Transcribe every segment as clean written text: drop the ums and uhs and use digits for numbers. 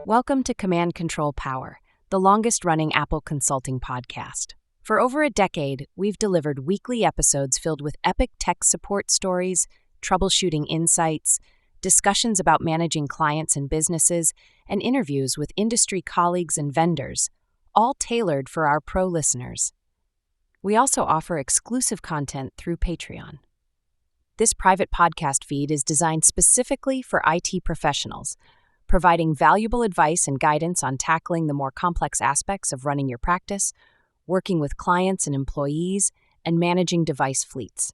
Welcome to Command Control Power, the longest-running Apple consulting podcast. For over a decade, we've delivered weekly episodes filled with epic tech support stories, troubleshooting insights, discussions about managing clients and businesses, and interviews with industry colleagues and vendors, all tailored for our pro listeners. We also offer exclusive content through Patreon. This private podcast feed is designed specifically for IT professionals, providing valuable advice and guidance on tackling the more complex aspects of running your practice, working with clients and employees, and managing device fleets.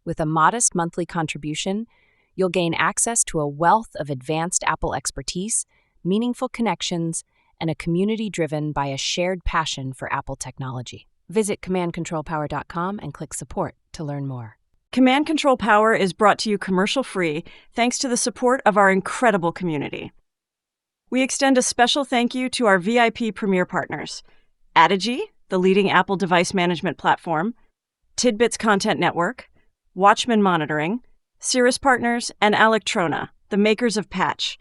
With a modest monthly contribution, you'll gain access to a wealth of advanced Apple expertise, meaningful connections, and a community driven by a shared passion for Apple technology. Visit commandcontrolpower.com and click support to learn more. Command Control Power is brought to you commercial-free thanks to the support of our incredible community. We extend a special thank you to our VIP Premier partners, Adigy, the leading Apple device management platform, Tidbits Content Network, Watchman Monitoring, Cirrus Partners, and Electrona, the makers of Patch.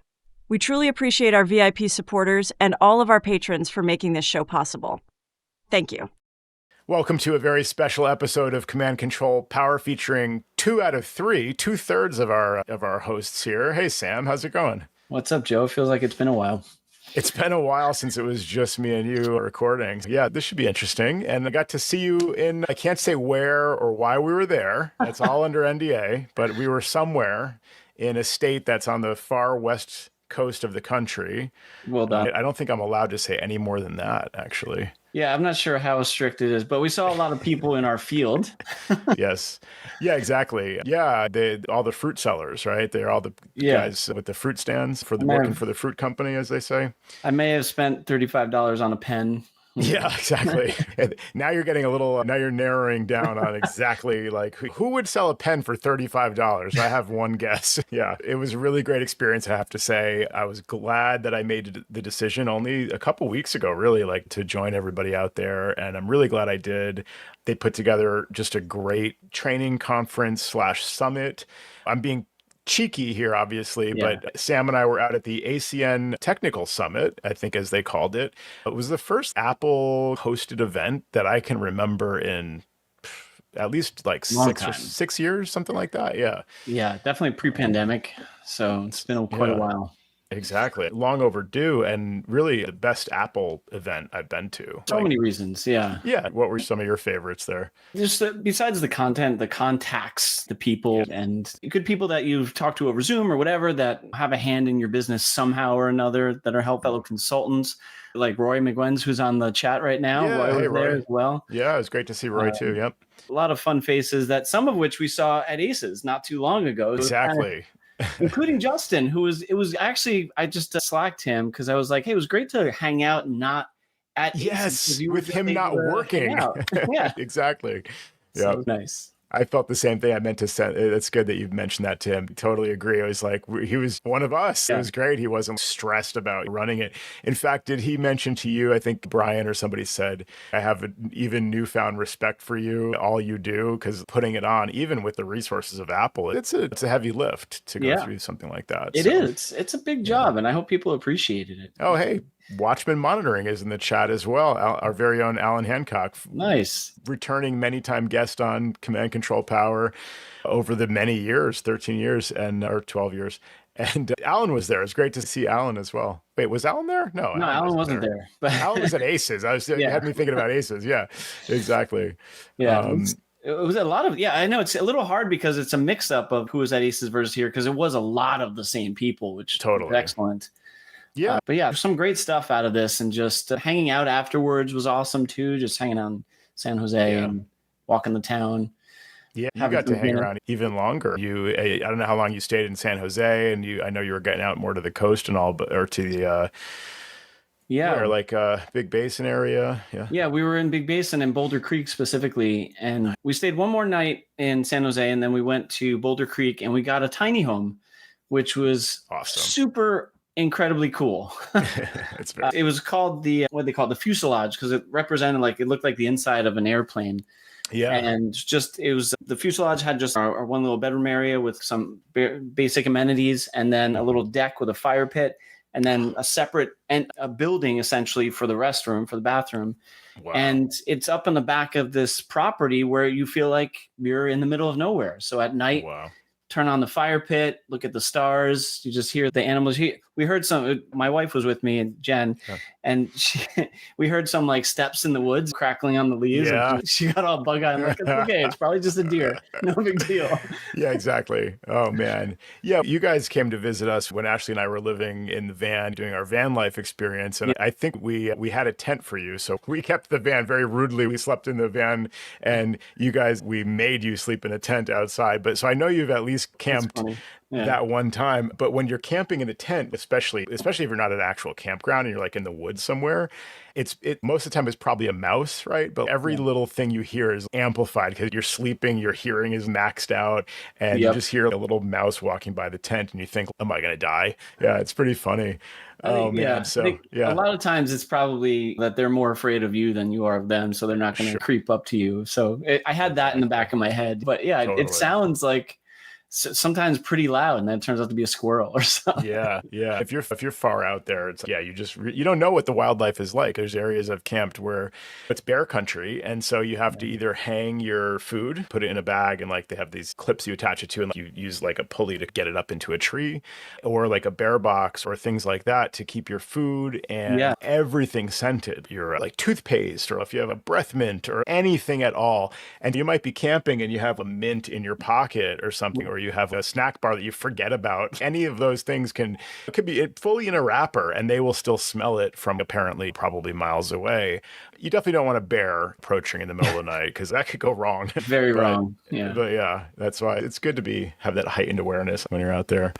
We truly appreciate our VIP supporters and all of our patrons for making this show possible. Thank you. Welcome to a very special episode of Command Control Power featuring 2 out of 3, 2/3 of our hosts here. Hey, Sam, how's it going? What's up, Joe? Feels like it's been a while. It's been a while since it was just me and you recording. Yeah, this should be interesting. And I got to see you in, I can't say where or why we were there. It's all under NDA, but we were somewhere in a state that's on the far west coast of the country. Well done. I don't think I'm allowed to say any more than that, actually. Yeah, I'm not sure how strict it is, but we saw a lot of people in our field. Yes. Yeah, exactly. Yeah, all the fruit sellers, right? They're all the guys with the fruit stands working for the fruit company, as they say. I may have spent $35 on a pen. Yeah, exactly. Now you're getting now you're narrowing down on exactly like who would sell a pen for $35? I have one guess. Yeah, it was a really great experience, I have to say. I was glad that I made the decision only a couple weeks ago, really, like to join everybody out there. And I'm really glad I did. They put together just a great training conference / summit. I'm being cheeky here, obviously, but Sam and I were out at the ACN Technical Summit, I think as they called it. It was the first Apple hosted event that I can remember in at least like 6 years, something like that. Yeah. Yeah, definitely pre-pandemic. So it's been quite a while. Exactly. Long overdue, and really the best Apple event I've been to. So many reasons. Yeah. Yeah. What were some of your favorites there? Just besides the content, the contacts, the people, and good people that you've talked to over Zoom or whatever that have a hand in your business somehow or another, that are fellow consultants, like Roy McGuenz, who's on the chat right now. Yeah, Roy was there as well. Yeah, it was great to see Roy too. Yep. A lot of fun faces, that some of which we saw at Aces not too long ago. Exactly. Including Justin, it was actually, I just slacked him because I was like, hey, it was great to hang out and not at Aces with him not working. Yeah, exactly. Yeah, so nice. I felt the same thing. I meant to say, it's good that you mentioned that to him. Totally agree. I was like, he was one of us. Yeah. It was great. He wasn't stressed about running it. In fact, did he mention to you, I think Brian or somebody said, I have an even newfound respect for you, all you do, because putting it on, even with the resources of Apple, it's a heavy lift to go through something like that. It is. It's a big job, and I hope people appreciated it. Oh, hey. Watchman Monitoring is in the chat as well. Our very own Alan Hancock. Nice. Returning many-time guest on Command Control Power over the many years, 13 years or 12 years. And Alan was there. It was great to see Alan as well. Wait, was Alan there? No, Alan wasn't there. But Alan was at Aces. You had me thinking about Aces. Yeah, exactly. Yeah. It was a lot of, I know it's a little hard because it's a mix-up of who was at Aces versus here, because it was a lot of the same people, which was excellent. Yeah. But yeah, some great stuff out of this, and just hanging out afterwards was awesome too. Just hanging out in San Jose and walking the town. Yeah, you got to hang around even longer. I don't know how long you stayed in San Jose, and I know you were getting out more to the coast and all, or to the Big Basin area. Yeah, we were in Big Basin and Boulder Creek specifically, and we stayed one more night in San Jose, and then we went to Boulder Creek and we got a tiny home, which was awesome. Super incredibly cool. It was called the fuselage, because it represented, it looked like the inside of an airplane. Yeah. And the fuselage had just our one little bedroom area with some basic amenities, and then a little deck with a fire pit. and then a separate and a building essentially for the restroom, for the bathroom. Wow. And it's up in the back of this property where you feel like you're in the middle of nowhere. So at night, Wow. turn on the fire pit, look at the stars. You just hear the animals. We heard some, my wife was with me and Jen, and we heard some like steps in the woods crackling on the leaves. Yeah. And she got all bug eyed. I'm like, it's okay. It's probably just a deer. No big deal. Yeah, exactly. Oh, man. Yeah, you guys came to visit us when Ashley and I were living in the van doing our van life experience. And I think we had a tent for you. So we kept the van very rudely. We slept in the van and you guys, we made you sleep in a tent outside. But so I know you've at least camped that one time. But when you're camping in a tent, especially if you're not at an actual campground and you're like in the woods somewhere, it most of the time is probably a mouse, right? But every little thing you hear is amplified because you're sleeping, your hearing is maxed out, and you just hear a little mouse walking by the tent and you think, am I going to die? Yeah, it's pretty funny. Oh, man. So, a lot of times it's probably that they're more afraid of you than you are of them. So they're not going to creep up to you. So I had that in the back of my head. But yeah, totally. It sounds like sometimes pretty loud, and then it turns out to be a squirrel or something. Yeah. If you're far out there, it's you don't know what the wildlife is like. There's areas I've camped where it's bear country, and so you have to either hang your food, put it in a bag, and like they have these clips you attach it to, and you use like a pulley to get it up into a tree, or like a bear box or things like that to keep your food and everything scented. Your like toothpaste, or if you have a breath mint or anything at all, and you might be camping and you have a mint in your pocket or something, or you have a snack bar that you forget about. Any of those things could be fully in a wrapper and they will still smell it from apparently probably miles away. You definitely don't want a bear approaching in the middle of the night because that could go wrong. Very wrong. Yeah. But yeah, that's why it's good to have that heightened awareness when you're out there.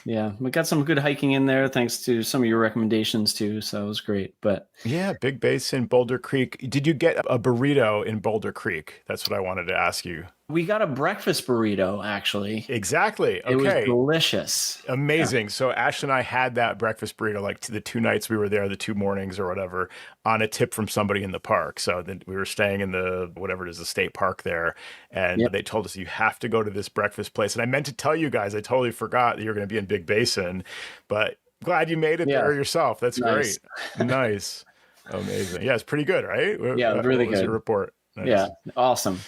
Yeah, we got some good hiking in there thanks to some of your recommendations too. So it was great. But yeah, Big Basin, Boulder Creek. Did you get a burrito in Boulder Creek? That's what I wanted to ask you. We got a breakfast burrito, actually. Exactly. Okay. It was delicious. Amazing. Yeah. So Ashley and I had that breakfast burrito like the 2 nights we were there, the 2 mornings or whatever, on a tip from somebody in the park. So then we were staying in the, whatever it is, the state park there. And they told us, you have to go to this breakfast place. And I meant to tell you guys, I totally forgot that you're going to be in Big Basin, but glad you made it there yourself. That's great. Nice. Amazing. Yeah, it's pretty good, right? Yeah, really good. What was your report? Nice. Yeah, awesome.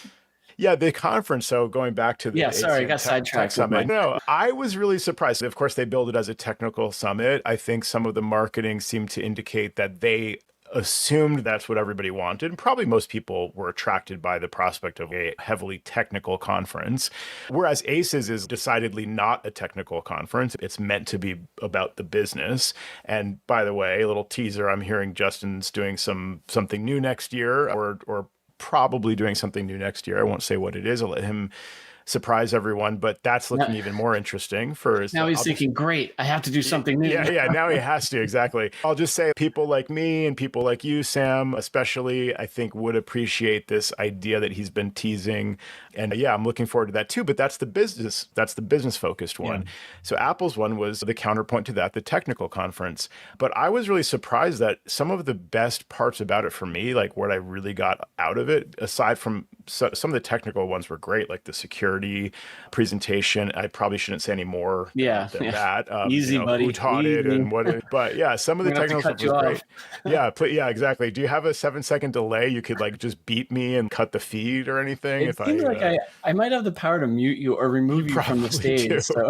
Yeah, the conference. So going back to the I got sidetracked. Summit. No, I was really surprised. Of course, they billed it as a technical summit. I think some of the marketing seemed to indicate that they assumed that's what everybody wanted. Probably most people were attracted by the prospect of a heavily technical conference, whereas ACES is decidedly not a technical conference. It's meant to be about the business. And by the way, a little teaser, I'm hearing Justin's doing something new next year, or probably doing something new next year. I won't say what it is. I'll let him surprise everyone, but that's looking even more interesting for now. He's thinking, great, I have to do something new. Yeah, now he has to. Exactly. I'll just say people like me and people like you, Sam, especially, I think would appreciate this idea that he's been teasing. And yeah, I'm looking forward to that too, but that's the business focused one. Yeah. So Apple's one was the counterpoint to that, the technical conference. But I was really surprised that some of the best parts about it for me, like what I really got out of it, aside from some of the technical ones were great, like the security presentation. I probably shouldn't say any more than that. Easy, buddy. Who taught it and what? But yeah, some of the technical stuff was great. Yeah, exactly. Do you have a 7-second delay? You could like just beat me and cut the feed or anything. It seems like I might have the power to mute you or remove you from the stage. So.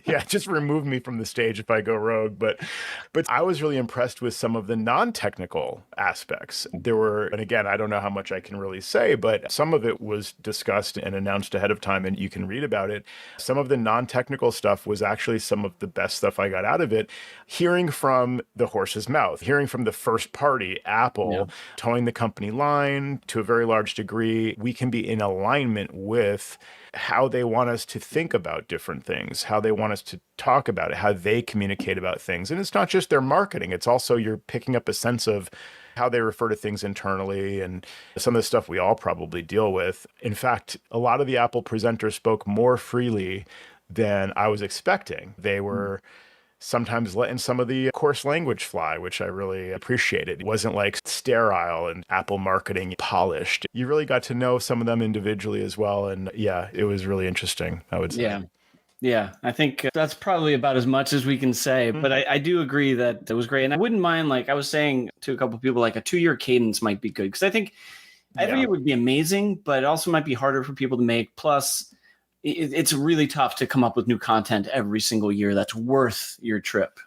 Yeah, just remove me from the stage if I go rogue. But I was really impressed with some of the non-technical aspects. There were, and again, I don't know how much I can really say, but some of it was discussed and announced ahead of time, and you can read about it. Some of the non-technical stuff was actually some of the best stuff I got out of it. Hearing from the horse's mouth, hearing from the first party, Apple, towing the company line to a very large degree, we can be in alignment with how they want us to think about different things, how they want us to talk about it, how they communicate about things. And it's not just their marketing, it's also you're picking up a sense of how they refer to things internally and some of the stuff we all probably deal with. In fact, a lot of the Apple presenters spoke more freely than I was expecting. They were sometimes letting some of the coarse language fly, which I really appreciated. It wasn't like sterile and Apple marketing polished. You really got to know some of them individually as well. And yeah, it was really interesting, I would say. Yeah. Yeah, I think that's probably about as much as we can say. But I do agree that it was great. And I wouldn't mind, like I was saying to a couple of people, like a 2-year cadence might be good. Because I think every year would be amazing, but it also might be harder for people to make. Plus, it's really tough to come up with new content every single year that's worth your trip.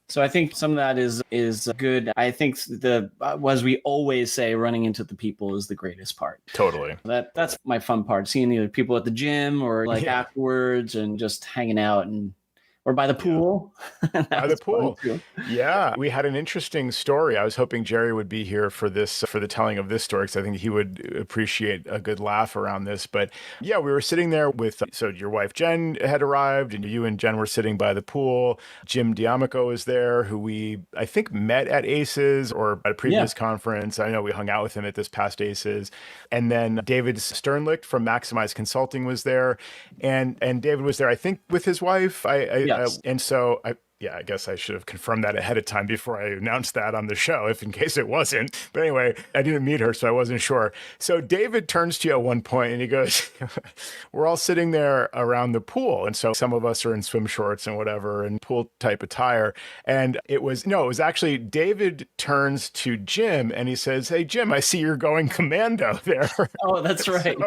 So I think some of that is good. I think as we always say, running into the people is the greatest part. Totally. That's my fun part, seeing either people at the gym or like afterwards and just hanging out or by the pool. By the pool. Yeah. We had an interesting story. I was hoping Jerry would be here for the telling of this story, because I think he would appreciate a good laugh around this. But yeah, we were sitting there so your wife Jen had arrived, and you and Jen were sitting by the pool. Jim D'Amico was there, who we, I think, met at ACES or at a previous conference. I know we hung out with him at this past ACES. And then David Sternlicht from Maximize Consulting was there. And David was there, I think, with his wife. And so I guess I should have confirmed that ahead of time before I announced that on the show, if in case it wasn't. But anyway, I didn't meet her, so I wasn't sure. So David turns to you at one point and he goes, we're all sitting there around the pool. And so some of us are in swim shorts and whatever and pool type attire. And it was actually David turns to Jim and he says, hey, Jim, I see you're going commando there. Oh, that's right.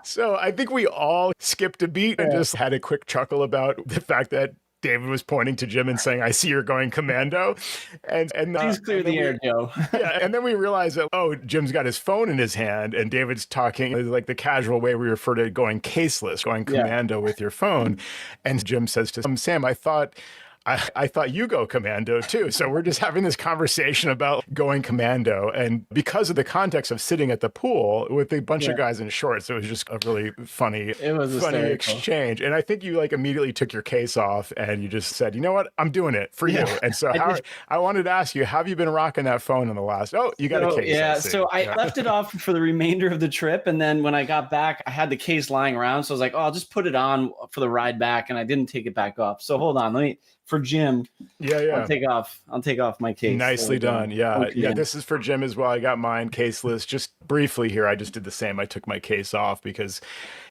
So I think we all skipped a beat and just had a quick chuckle about the fact that David was pointing to Jim and saying, I see you're going commando. And please clear the air, Joe. And then we realized that, Jim's got his phone in his hand and David's talking like the casual way we refer to going caseless, going commando with your phone. And Jim says to Sam, I thought you go commando too. So we're just having this conversation about going commando. And because of the context of sitting at the pool with a bunch of guys in shorts, it was just a really funny exchange. And I think you like immediately took your case off and you just said, you know what, I'm doing it for you. And so I wanted to ask you, have you been rocking that phone in the last, you got a case. Yeah. So I left it off for the remainder of the trip. And then when I got back, I had the case lying around. So I was like, I'll just put it on for the ride back. And I didn't take it back off. So hold on, for Jim. I'll take off my case. Nicely done. Yeah. This is for Jim as well. I got mine caseless. Just briefly here, I just did the same. I took my case off because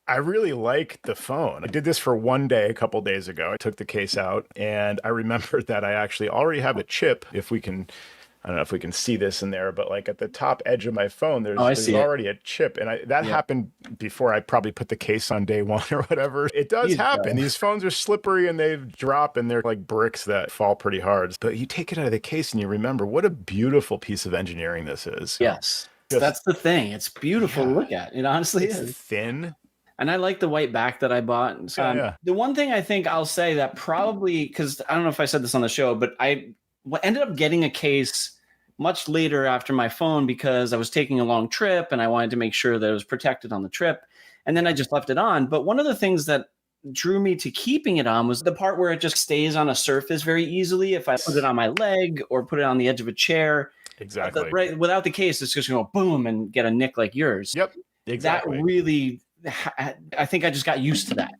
I really like the phone. I did this for one day a couple days ago. I took the case out and I remembered that I actually already have a chip. I don't know if we can see this in there, but like at the top edge of my phone, there's already a chip. And that happened before I probably put the case on day one or whatever. It does happen. These phones are slippery and they drop and they're like bricks that fall pretty hard. But you take it out of the case and you remember what a beautiful piece of engineering this is. Yes. That's the thing. It's beautiful to look at. It honestly is. Thin. And I like the white back that I bought. The one thing I think I'll say that probably, because I don't know if I said this on the show, but I ended up getting a case much later after my phone because I was taking a long trip and I wanted to make sure that it was protected on the trip. And then I just left it on. But one of the things that drew me to keeping it on was the part where it just stays on a surface very easily. If I put it on my leg or put it on the edge of a chair, exactly. Right, without the case, it's just going to go boom and get a nick like yours. Yep, exactly. That really, I think I just got used to that.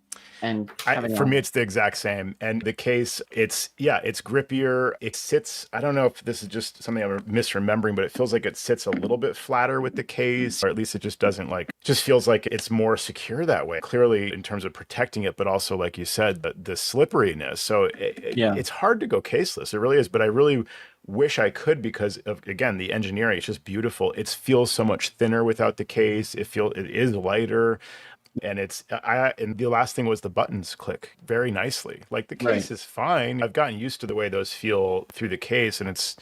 And for me, it's the exact same. And the case, it's grippier. It sits, I don't know if this is just something I'm misremembering, but it feels like it sits a little bit flatter with the case, or at least it just doesn't just feels like it's more secure that way. Clearly in terms of protecting it, but also like you said, the slipperiness. So it's hard to go caseless. It really is. But I really wish I could because of, again, the engineering. It's just beautiful. It feels so much thinner without the case. It is lighter. And and the last thing was the buttons click very nicely. Like the case is fine. I've gotten used to the way those feel through the case and it's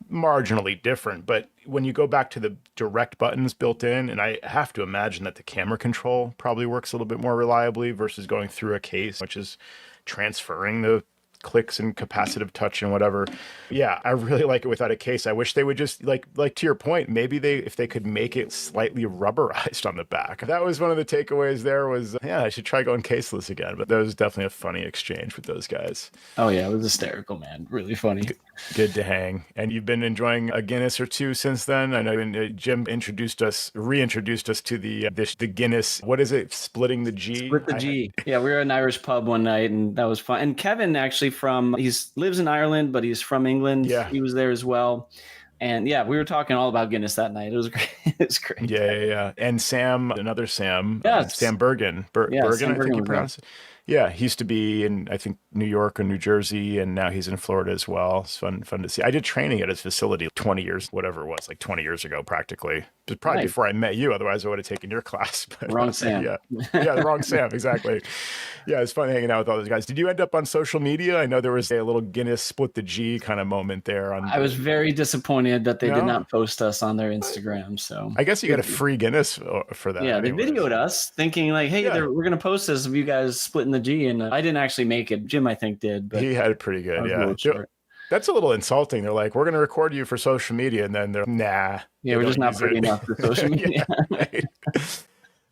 marginally different. But when you go back to the direct buttons built in, and I have to imagine that the camera control probably works a little bit more reliably versus going through a case, which is transferring the clicks and capacitive touch and whatever. Yeah, I really like it without a case. I wish they would just like to your point, maybe if they could make it slightly rubberized on the back. That was one of the takeaways there was, I should try going caseless again. But that was definitely a funny exchange with those guys. Oh yeah, it was hysterical, man. Really funny. Good to hang. And you've been enjoying a Guinness or two since then. I know Jim reintroduced us to the Guinness. What is it? Splitting the G? Split the G. Yeah, we were at an Irish pub one night and that was fun. And Kevin actually he lives in Ireland, but he's from England. Yeah. He was there as well. And yeah, we were talking all about Guinness that night. It was great. It was great. Yeah. And Sam, another Sam, Yes. Sam Bergen. Yeah, Bergen, Sam I think Bergen you was pronounce it. Yeah, he used to be in, I think, New York or New Jersey, and now he's in Florida as well. It's fun to see. I did training at his facility 20 years, whatever it was, like 20 years ago, practically. It was probably Nice. before I met you. Otherwise, I would have taken your class. But, Wrong Sam. Yeah, the wrong Sam, exactly. Yeah, it's fun hanging out with all those guys. Did you end up on social media? I know there was a little Guinness split the G kind of moment there. I was very disappointed that they did No? not post us on their Instagram. So I guess you got a free Guinness for that. yeah, they anyways. videoed us thinking like, hey, Yeah. we're going to post this of you guys splitting the G. And I didn't actually make it. Jim, I think, did. But He had it pretty I good, was a yeah. little short. That's a little insulting. They're like, we're going to record you for social media. And then they're, nah. Yeah, we're just not pretty enough for social media. Yeah, right.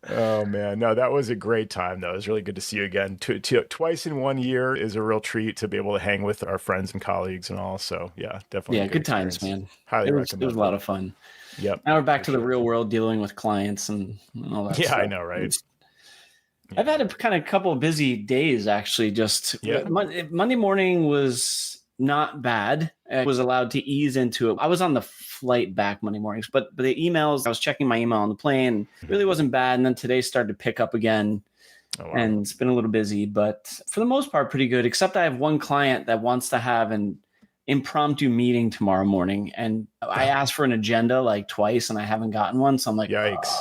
Oh, man. No, that was a great time, though. It was really good to see you again. Twice in 1 year is a real treat to be able to hang with our friends and colleagues and all. So, yeah, definitely. Yeah, good times, man. Highly It was a lot of fun. Yep. Now we're back to the real world dealing with clients and all that stuff. I know, right? I've had a kind of couple of busy days, actually. Just Monday morning was not bad. I was allowed to ease into it. I was on the flight back Monday mornings, but the emails, I was checking my email on the plane, really wasn't bad. And then today started to pick up again. Oh, wow. And it's been a little busy, but for the most part, pretty good, except I have one client that wants to have an impromptu meeting tomorrow morning. And I asked for an agenda like twice and I haven't gotten one. So I'm like, yikes.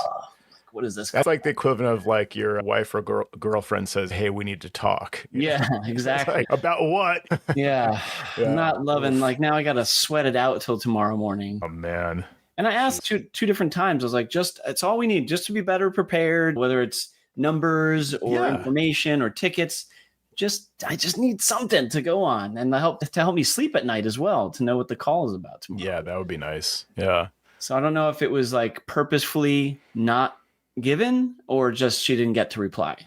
What is this? That's like the equivalent of like your wife or girlfriend says, hey, we need to talk. Yeah, exactly. Like, about what? Yeah. I'm not loving, like now I got to sweat it out till tomorrow morning. Oh, man. And I asked two different times. I was like, it's all we need just to be better prepared, whether it's numbers or information or tickets. I just need something to go on and to help me sleep at night as well, to know what the call is about tomorrow. Yeah, that would be nice. Yeah. So I don't know if it was like purposefully not given or just she didn't get to reply.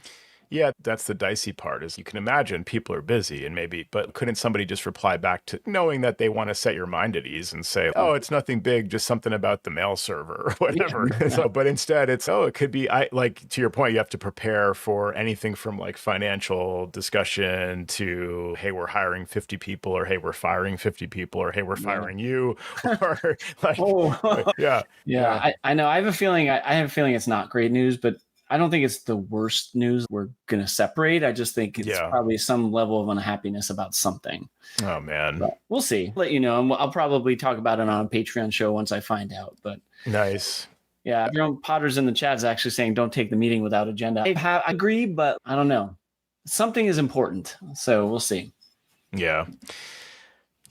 Yeah, that's the dicey part is you can imagine people are busy and but couldn't somebody just reply back to knowing that they want to set your mind at ease and say, oh, it's nothing big, just something about the mail server or whatever. Yeah. So, but instead it could be, like to your point, you have to prepare for anything from like financial discussion to, hey, we're hiring 50 people or hey, we're firing 50 people or hey, we're firing you or like, Yeah. I know. I have a feeling it's not great news, but I don't think it's the worst news we're going to separate. I just think it's probably some level of unhappiness about something. Oh, man. But we'll see. Let you know. And I'll probably talk about it on a Patreon show once I find out. But nice. Yeah. Jerome Potter's in the chat is actually saying, don't take the meeting without agenda. I agree, but I don't know. Something is important. So we'll see. Yeah.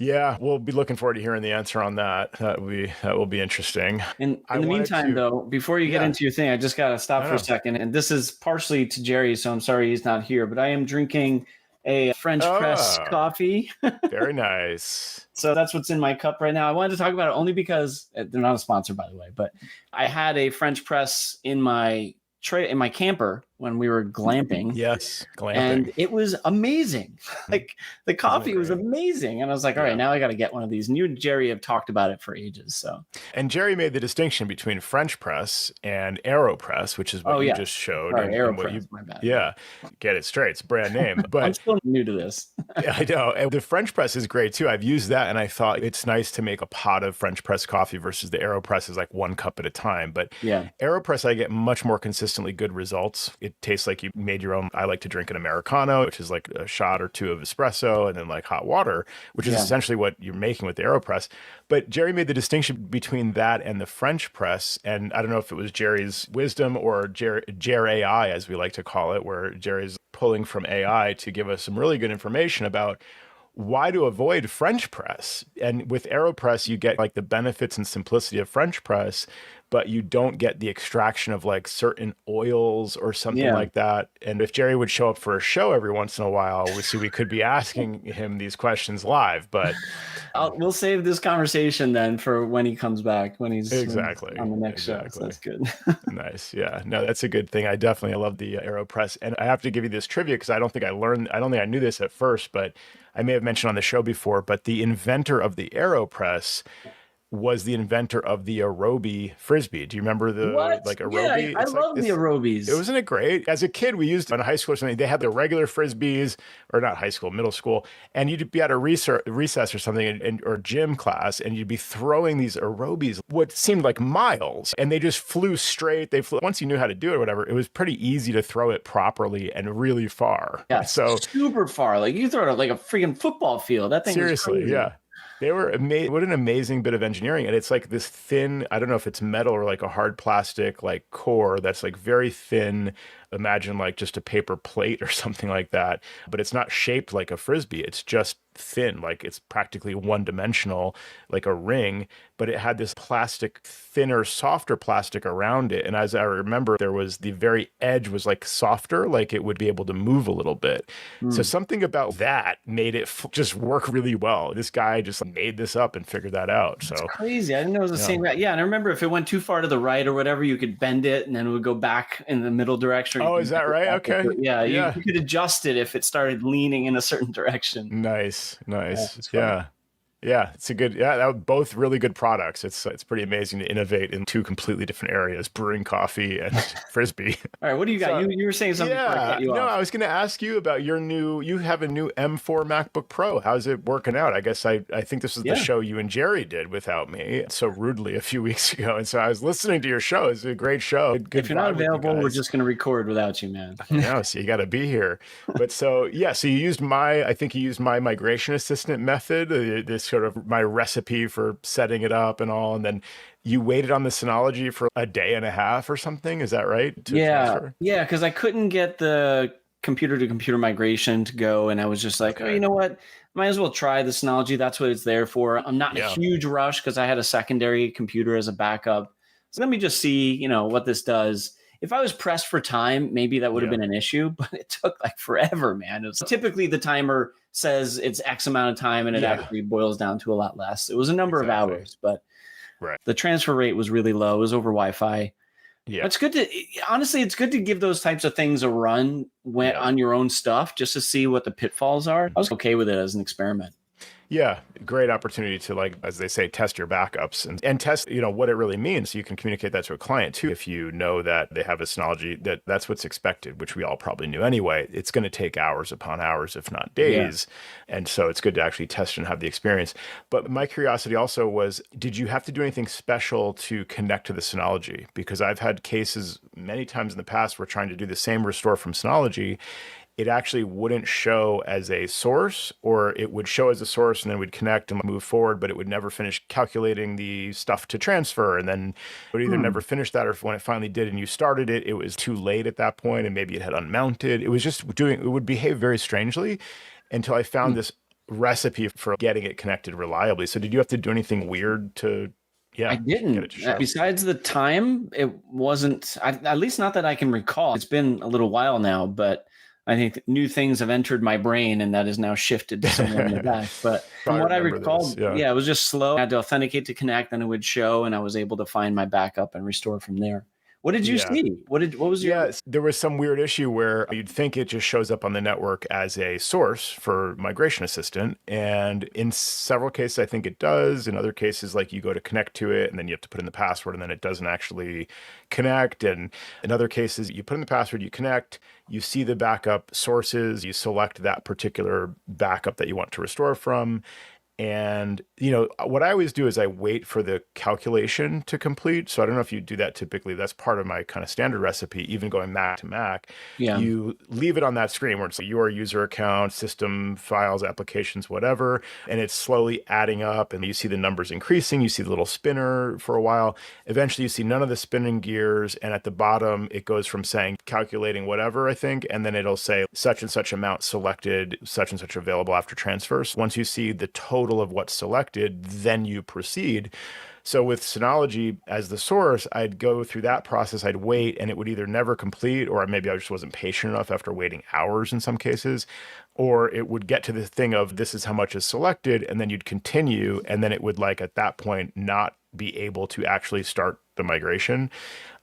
Yeah, we'll be looking forward to hearing the answer on that. That will be interesting. In the meantime, though, before you get into your thing, I just got to stop for a second. And this is partially to Jerry, so I'm sorry he's not here. But I am drinking a French press coffee. Very nice. So that's what's in my cup right now. I wanted to talk about it only because they're not a sponsor, by the way. But I had a French press in my camper when we were glamping. Yes, glamping. And it was amazing. Like the coffee was amazing. And I was like, all right, now I got to get one of these. And you and Jerry have talked about it for ages. So. And Jerry made the distinction between French press and AeroPress, which is what you just showed. Sorry, AeroPress, my bad. Yeah, get it straight. It's a brand name. But I'm still new to this. I know. And the French press is great too. I've used that and I thought it's nice to make a pot of French press coffee versus the AeroPress is like 1 cup at a time. But AeroPress, I get much more consistently good results. It tastes like you made your own. I like to drink an Americano, which is like a shot or two of espresso and then like hot water, which is essentially what you're making with the AeroPress. But Jerry made the distinction between that and the French press. And I don't know if it was Jerry's wisdom or Jer AI, as we like to call it, where Jerry's pulling from AI to give us some really good information about why to avoid French press. And with AeroPress, you get like the benefits and simplicity of French press, but you don't get the extraction of like certain oils or something like that. And if Jerry would show up for a show every once in a while, we could be asking him these questions live, but we'll save this conversation then for when he comes back, when he's on the next show. So that's good. Nice. Yeah, no, that's a good thing. I love the AeroPress. And I have to give you this trivia because I don't think I knew this at first, but I may have mentioned on the show before, but the inventor of the AeroPress was the inventor of the Aerobie Frisbee. Do you remember the What? Yeah, Aerobie? I It's like love the this. Aerobies. Wasn't it great? As a kid, we used in high school or something, they had the regular Frisbees, or not high school, middle school, and you'd be at a recess or something, or gym class, and you'd be throwing these Aerobies, what seemed like miles, and they just flew straight. They flew, once you knew how to do it or whatever, it was pretty easy to throw it properly and really far. Yeah, So super far. Like you throw it like a freaking football field. That thing seriously, was crazy. yeah. They were amazing. What an amazing bit of engineering. And it's like this thin, I don't know if it's metal or like a hard plastic, like core that's like very thin. Imagine like just a paper plate or something like that. But it's not shaped like a Frisbee. It's just thin, like it's practically one dimensional, like a ring. But it had this plastic, thinner, softer plastic around it. And as I remember, there was the very edge was like softer, like it would be able to move a little bit. So something about that made it just work really well. This guy just made this up and figured that out. So it's crazy. I didn't know it was the same guy. Yeah, and I remember if it went too far to the right or whatever, you could bend it and then it would go back in the middle direction. Oh, is that right? Okay. Yeah, you could adjust it if it started leaning in a certain direction. Nice. Yeah. Yeah, it's a good. Yeah, that were both really good products. It's pretty amazing to innovate in two completely different areas: brewing coffee and Frisbee. All right, what do you got? So, you were saying something before I cut you off. I was going to ask you about your new. You have a new M4 MacBook Pro. How's it working out? I guess I think this was the show you and Jerry did without me so rudely a few weeks ago, and so I was listening to your show. It's a great show. Good if you're not available, we're just going to record without you, man. No, so you got to be here. But so you used I think you used my migration assistant method. This sort of my recipe for setting it up and all, and then you waited on the Synology for a day and a half or something. Is that right? Yeah, because I couldn't get the computer-to-computer migration to go, and I was just like, oh, you know what? Might as well try the Synology. That's what it's there for. I'm not in a huge rush because I had a secondary computer as a backup. So let me just see, what this does. If I was pressed for time, maybe that would have been an issue, but it took like forever, man. It was, typically the timer says it's X amount of time and it actually boils down to a lot less. It was a number of hours, but the transfer rate was really low. It was over Wi-Fi. Yeah. It's good to give those types of things a run on your own stuff just to see what the pitfalls are. I was okay with it as an experiment. Yeah, great opportunity to, like, as they say, test your backups and test, what it really means. So you can communicate that to a client too. If you know that they have a Synology, that's what's expected, which we all probably knew anyway. It's going to take hours upon hours, if not days. Yeah. And so it's good to actually test and have the experience. But my curiosity also was, did you have to do anything special to connect to the Synology? Because I've had cases many times in the past where trying to do the same restore from Synology, it actually wouldn't show as a source, or it would show as a source and then we'd connect and move forward, but it would never finish calculating the stuff to transfer. And then it would either never finish that, or if when it finally did and you started it, it was too late at that point and maybe it had unmounted. It was just it would behave very strangely until I found this recipe for getting it connected reliably. So did you have to do anything weird to I didn't. Besides the time, it wasn't, at least not that I can recall. It's been a little while now, but I think new things have entered my brain and that is now shifted to somewhere in the back. But from what I recall, it was just slow. I had to authenticate to connect and it would show, and I was able to find my backup and restore from there. What did you see? What was your... Yeah, there was some weird issue where you'd think it just shows up on the network as a source for Migration Assistant. And in several cases, I think it does. In other cases, like you go to connect to it and then you have to put in the password and then it doesn't actually connect. And in other cases, you put in the password, you connect, you see the backup sources, you select that particular backup that you want to restore from. And, what I always do is I wait for the calculation to complete. So I don't know if you do that typically. That's part of my kind of standard recipe, even going Mac to Mac. Yeah. You leave it on that screen where it's your user account, system, files, applications, whatever. And it's slowly adding up and you see the numbers increasing. You see the little spinner for a while. Eventually you see none of the spinning gears. And at the bottom, it goes from saying calculating whatever, I think. And then it'll say such and such amount selected, such and such available after transfers. Once you see the total of what's selected, then you proceed. So with Synology as the source, I'd go through that process, I'd wait, and it would either never complete, or maybe I just wasn't patient enough after waiting hours in some cases, or it would get to the thing of this is how much is selected, and then you'd continue, and then it would, like, at that point not be able to actually start the migration.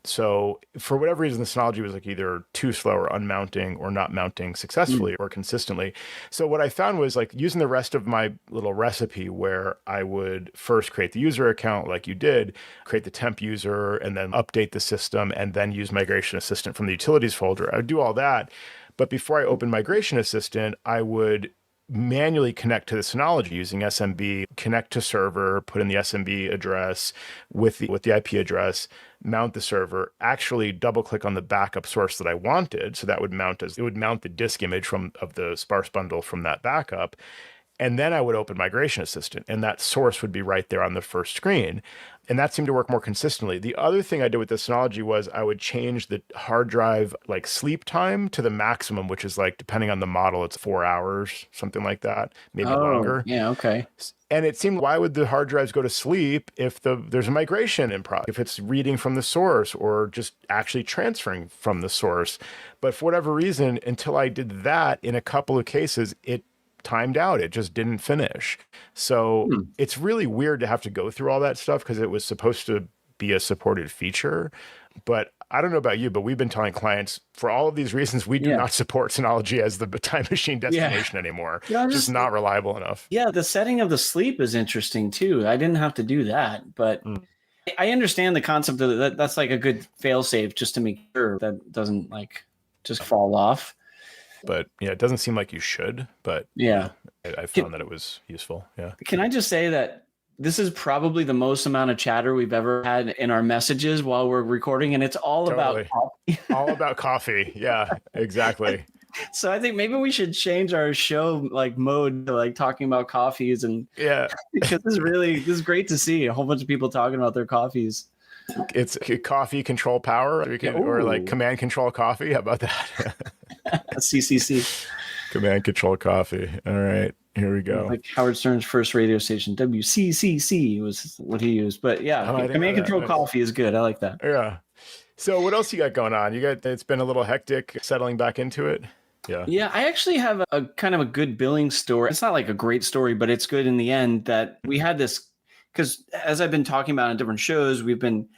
So for whatever reason, the Synology was like either too slow or unmounting or not mounting successfully or consistently. So what I found was like using the rest of my little recipe where I would first create the user account like you did, create the temp user, and then update the system, and then use Migration Assistant from the utilities folder. I would do all that. But before I opened Migration Assistant, I would manually connect to the Synology using SMB, connect to server, put in the SMB address with the IP address, mount the server, actually double click on the backup source that I wanted. So that would mount the disk image of the sparse bundle from that backup. And then I would open Migration Assistant, and that source would be right there on the first screen. And that seemed to work more consistently. The other thing I did with the Synology was I would change the hard drive like sleep time to the maximum, which is like, depending on the model, it's 4 hours, something like that, maybe longer. Yeah, okay. And it seemed, why would the hard drives go to sleep if there's a migration in progress, if it's reading from the source or just actually transferring from the source? But for whatever reason, until I did that, in a couple of cases, it timed out. It just didn't finish. So it's really weird to have to go through all that stuff because it was supposed to be a supported feature. But I don't know about you, but we've been telling clients for all of these reasons, we do not support Synology as the time machine destination anymore. Yeah, just not reliable enough. Yeah, the setting of the sleep is interesting too. I didn't have to do that, but I understand the concept of that. That's like a good fail safe just to make sure that doesn't like just fall off. But yeah, it doesn't seem like you should, but yeah, I found that it was useful. Yeah. Can I just say that this is probably the most amount of chatter we've ever had in our messages while we're recording, and it's all about coffee. All about coffee. Yeah, exactly. So I think maybe we should change our show like mode to like talking about coffees, and because this is great to see a whole bunch of people talking about their coffees. It's coffee control power, or like command control coffee. How about that? CCC. Command control coffee. All right, here we go. Like Howard Stern's first radio station, WCCC was what he used. But yeah, command control coffee is good. I like that. Yeah. So what else you got going on? It's been a little hectic settling back into it. Yeah, I actually have a kind of a good billing story. It's not like a great story, but it's good in the end that we had this, because as I've been talking about on different shows, we've been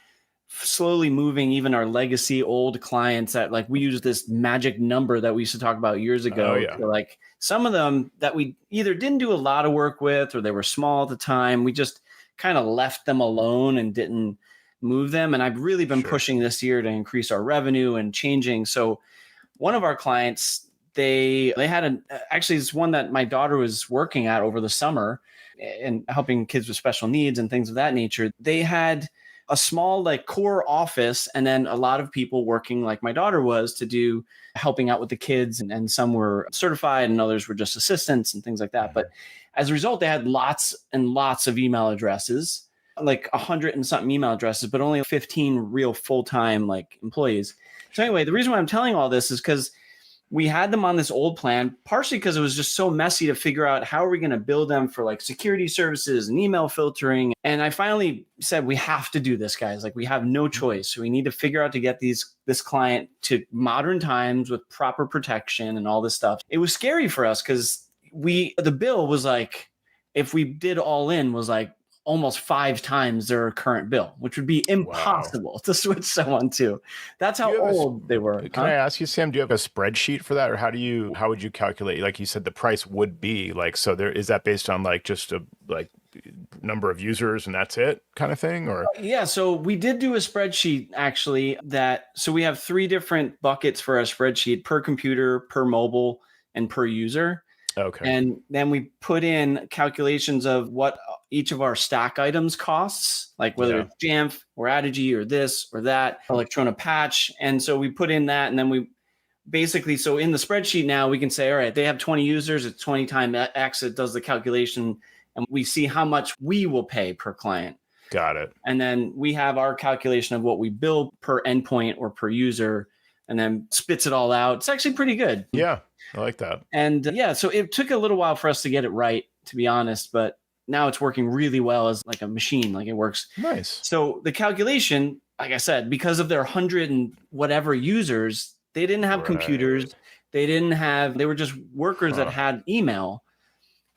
slowly moving even our legacy old clients that like we use this magic number that we used to talk about years ago. Like some of them that we either didn't do a lot of work with or they were small at the time. We just kind of left them alone and didn't move them. And I've really been pushing this year to increase our revenue and changing. So one of our clients, they had actually it's one that my daughter was working at over the summer and helping kids with special needs and things of that nature. They had a small like core office and then a lot of people working like my daughter was to do helping out with the kids, and some were certified and others were just assistants and things like that. But as a result, they had lots and lots of email addresses, like 100 and something email addresses, but only 15 real full-time like employees. So anyway, the reason why I'm telling all this is because we had them on this old plan, partially because it was just so messy to figure out how are we going to build them for like security services and email filtering. And I finally said, we have to do this, guys. Like we have no choice. So we need to figure out to get this client to modern times with proper protection and all this stuff. It was scary for us because the bill was like, if we did all in, was like almost 5 times their current bill, which would be impossible to switch someone to. That's how old they were. Can I ask you, Sam, do you have a spreadsheet for that, or how would you calculate? Like you said, the price would be like, so is that based on like just a like number of users and that's it kind of thing, or? Yeah. So we did do a spreadsheet actually so we have 3 different buckets for our spreadsheet: per computer, per mobile, and per user. Okay. And then we put in calculations of what each of our stack items costs, like whether it's Jamf or Adigy or this or that, Electrona patch. And so we put in that, and then we basically, so in the spreadsheet now we can say, all right, they have 20 users, it's 20 times X, it does the calculation, and we see how much we will pay per client. Got it. And then we have our calculation of what we bill per endpoint or per user, and then spits it all out. It's actually pretty good. Yeah, I like that. And so it took a little while for us to get it right, to be honest, but now it's working really well as like a machine, like it works. Nice. So the calculation, like I said, because of their 100 and whatever users, they didn't have computers. They were just workers that had email.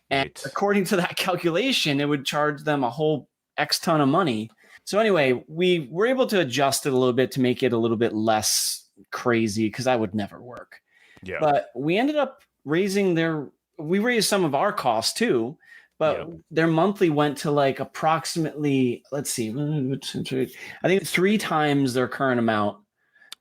And according to that calculation, it would charge them a whole X ton of money. So anyway, we were able to adjust it a little bit to make it a little bit less crazy because that would never work. Yeah. But we ended up we raised some of our costs too, but their monthly went to like approximately, let's see, I think 3 times their current amount.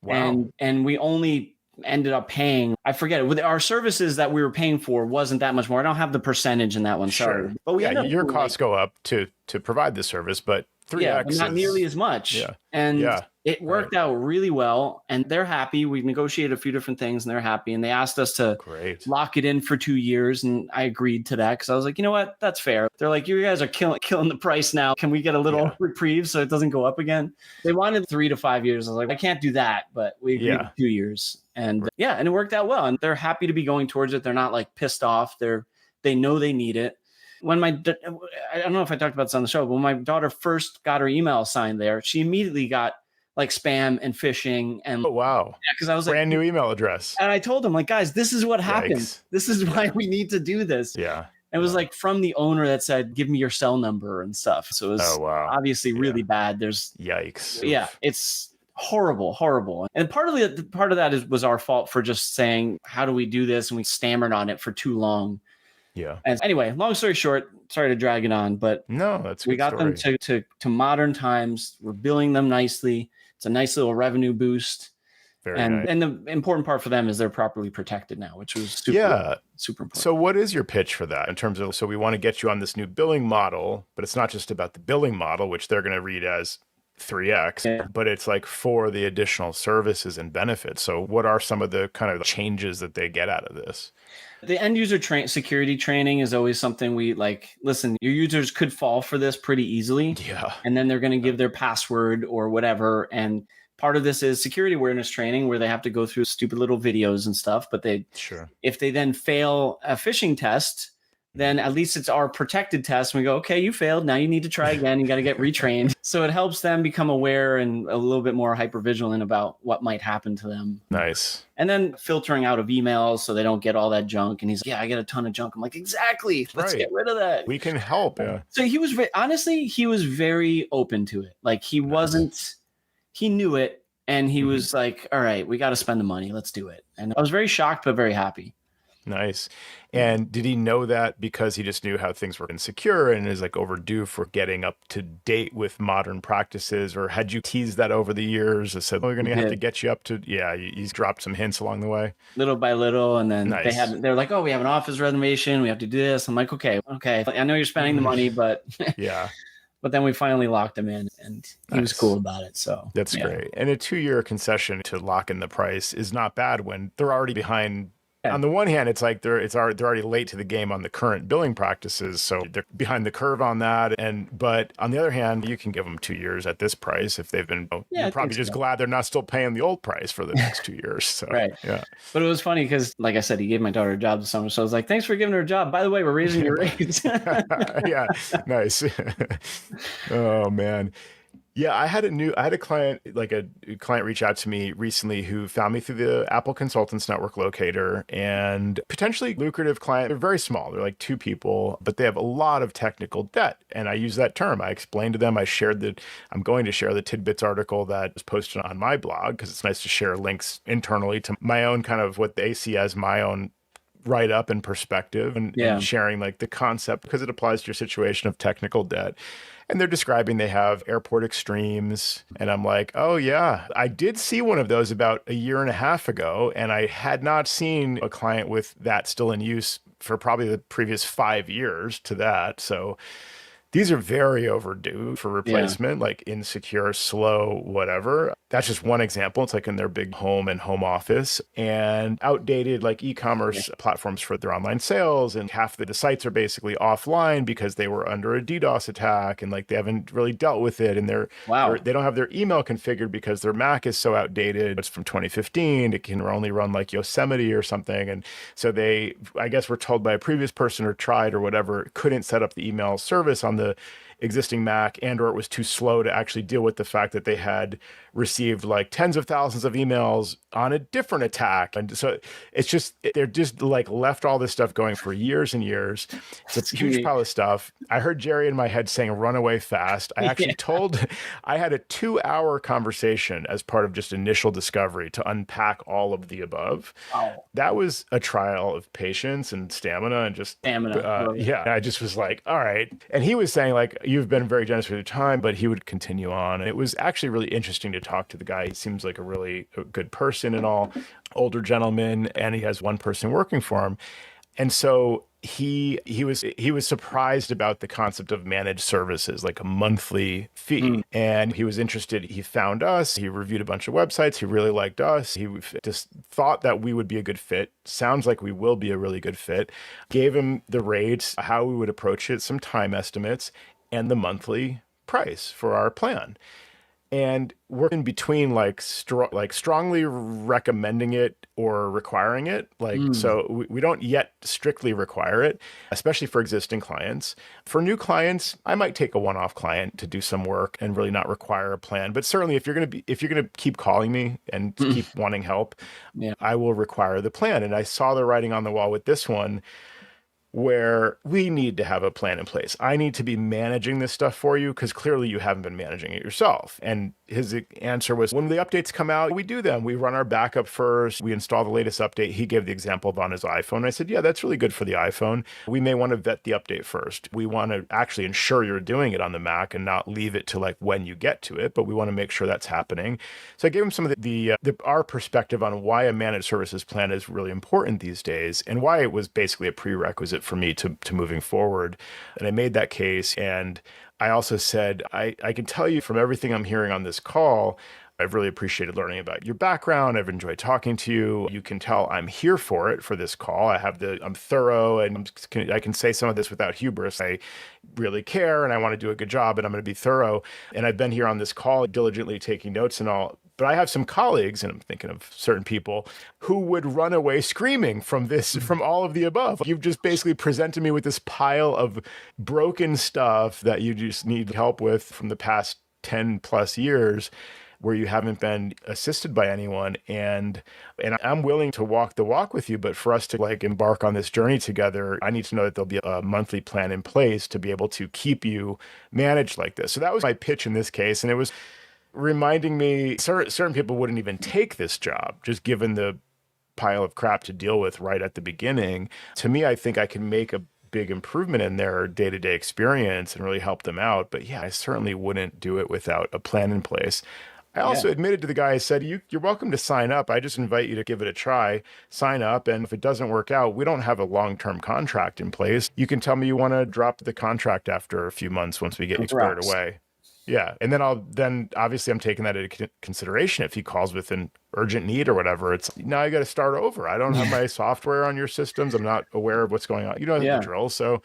Wow. And we only ended up paying, I forget it, with our services that we were paying for wasn't that much more. I don't have the percentage in that one. Sure. Sorry. But your costs go up to provide the service, but 3x but not nearly as much. Yeah. And it worked out really well, and they're happy. We negotiated a few different things and they're happy, and they asked us to lock it in for 2 years. And I agreed to that because I was like, you know what? That's fair. They're like, you guys are killing the price now. Can we get a little reprieve so it doesn't go up again? They wanted 3 to 5 years. I was like, I can't do that, but we agreed to 2 years. And and it worked out well. And they're happy to be going towards it. They're not like pissed off. They know they need it. When I don't know if I talked about this on the show, but when my daughter first got her email assigned there, she immediately got like spam and phishing. And because I was brand new email address. And I told them, like, guys, this is what happens. This is why we need to do this. Yeah. And it was like from the owner that said, give me your cell number and stuff. So it was obviously really bad. There's yikes. Yeah, it's horrible. And part of that was our fault for just saying, how do we do this? And we stammered on it for too long. Yeah. And anyway, long story short, sorry to drag it on, but we got them to modern times. We're billing them nicely. It's a nice little revenue boost. And the important part for them is they're properly protected now, which was super important. So what is your pitch for that in terms of, so we want to get you on this new billing model, but it's not just about the billing model, which they're going to read as 3x, but it's like for the additional services and benefits. So what are some of the kind of changes that they get out of this? The end user security training is always something we like. Listen, your users could fall for this pretty easily. Yeah. And then they're going to give their password or whatever. And part of this is security awareness training where they have to go through stupid little videos and stuff. But if they then fail a phishing test, then at least it's our protected test. And we go, okay, you failed. Now you need to try again. You got to get retrained. So it helps them become aware and a little bit more hypervigilant about what might happen to them. Nice. And then filtering out of emails so they don't get all that junk. And he's like, I get a ton of junk. I'm like, exactly. Let's get rid of that. We can help. Yeah. So he was very open to it. Like he knew it. And he was like, all right, we got to spend the money. Let's do it. And I was very shocked, but very happy. Nice. And did he know that because he just knew how things were insecure and is like overdue for getting up to date with modern practices? Or had you teased that over the years and said, we're going to have to get you up to, he's dropped some hints along the way? Little by little. And then they're like, oh, we have an office renovation. We have to do this. I'm like, okay. I know you're spending the money, but But then we finally locked him in and he was cool about it. So that's great. And a 2-year concession to lock in the price is not bad when they're already behind. On the one hand, it's like they're already late to the game on the current billing practices, so they're behind the curve on that. But on the other hand, you can give them 2 years at this price if they've been. You're probably just glad they're not still paying the old price for the next 2 years. So, yeah. But it was funny because, like I said, he gave my daughter a job this summer, so I was like, "Thanks for giving her a job. By the way, we're raising your rates." Yeah, nice. Oh man. Yeah, I had a client, reach out to me recently who found me through the Apple Consultants Network locator, and potentially lucrative client. They're very small. They're like 2 people, but they have a lot of technical debt. And I use that term. I explained to them, I'm going to share the Tidbits article that was posted on my blog because it's nice to share links internally to my own kind of what they see as my own write up and perspective and sharing like the concept because it applies to your situation of technical debt. And they're describing they have airport extremes. And I'm like, oh yeah, I did see one of those about a year and a half ago. And I had not seen a client with that still in use for probably the previous 5 years to that. So these are very overdue for replacement, like insecure, slow, whatever. That's just one example. It's like in their big home and home office, and outdated like e-commerce platforms for their online sales. And half the sites are basically offline because they were under a DDoS attack and like they haven't really dealt with it. And they don't have their email configured because their Mac is so outdated. It's from 2015. It can only run like Yosemite or something. And so they, I guess, were told by a previous person or tried or whatever, couldn't set up the email service on the existing Mac, and or it was too slow to actually deal with the fact that they had received received like tens of thousands of emails on a different attack. And so it's just, they're just like left all this stuff going for years and years. It's a huge pile of stuff. I heard Jerry in my head saying, run away fast. I actually I had a 2-hour conversation as part of just initial discovery to unpack all of the above. Wow. That was a trial of patience and stamina and just yeah. I just was like, all right. And he was saying like, you've been very generous with your time, but he would continue on. And it was actually really interesting to talk to the guy. He seems like a really good person and all, older gentleman, and he has one person working for him. And so he was surprised about the concept of managed services, like a monthly fee. And he was interested. He found us. He reviewed a bunch of websites. He really liked us. He just thought that we would be a good fit. Sounds like we will be a really good fit. Gave him the rates, how we would approach it, some time estimates, and the monthly price for our plan. And we're in between like strongly recommending it or requiring it. So we don't yet strictly require it, especially for existing clients. For new clients, I might take a one-off client to do some work and really not require a plan. But certainly if you're going to keep calling me and keep wanting help, I will require the plan. And I saw the writing on the wall with this one, where we need to have a plan in place. I need to be managing this stuff for you because clearly you haven't been managing it yourself. And his answer was, when the updates come out, we do them. We run our backup first. We install the latest update. He gave the example of on his iPhone. I said, yeah, that's really good for the iPhone. We may want to vet the update first. We want to actually ensure you're doing it on the Mac and not leave it to like when you get to it, but we want to make sure that's happening. So I gave him some of our perspective on why a managed services plan is really important these days and why it was basically a prerequisite for me to moving forward. And I made that case. And I also said, I can tell you from everything I'm hearing on this call, I've really appreciated learning about your background. I've enjoyed talking to you. You can tell I'm here for this call. I'm thorough, and I can say some of this without hubris. I really care and I want to do a good job, and I'm going to be thorough. And I've been here on this call diligently taking notes and all. But I have some colleagues, and I'm thinking of certain people, who would run away screaming from all of the above. You've just basically presented me with this pile of broken stuff that you just need help with from the past 10 plus years where you haven't been assisted by anyone. And I'm willing to walk the walk with you, but for us to like embark on this journey together, I need to know that there'll be a monthly plan in place to be able to keep you managed like this. So that was my pitch in this case. And it was reminding me certain people wouldn't even take this job, just given the pile of crap to deal with right at the beginning. To me, I think I can make a big improvement in their day-to-day experience and really help them out. But yeah, I certainly wouldn't do it without a plan in place. I also admitted to the guy, I said, you're welcome to sign up. I just invite you to give it a try, sign up. And if it doesn't work out, we don't have a long-term contract in place. You can tell me you want to drop the contract after a few months once we get you squared away. Yeah. And then obviously I'm taking that into consideration. If he calls with an urgent need or whatever, it's now I got to start over. I don't have my software on your systems. I'm not aware of what's going on. You know the drill. So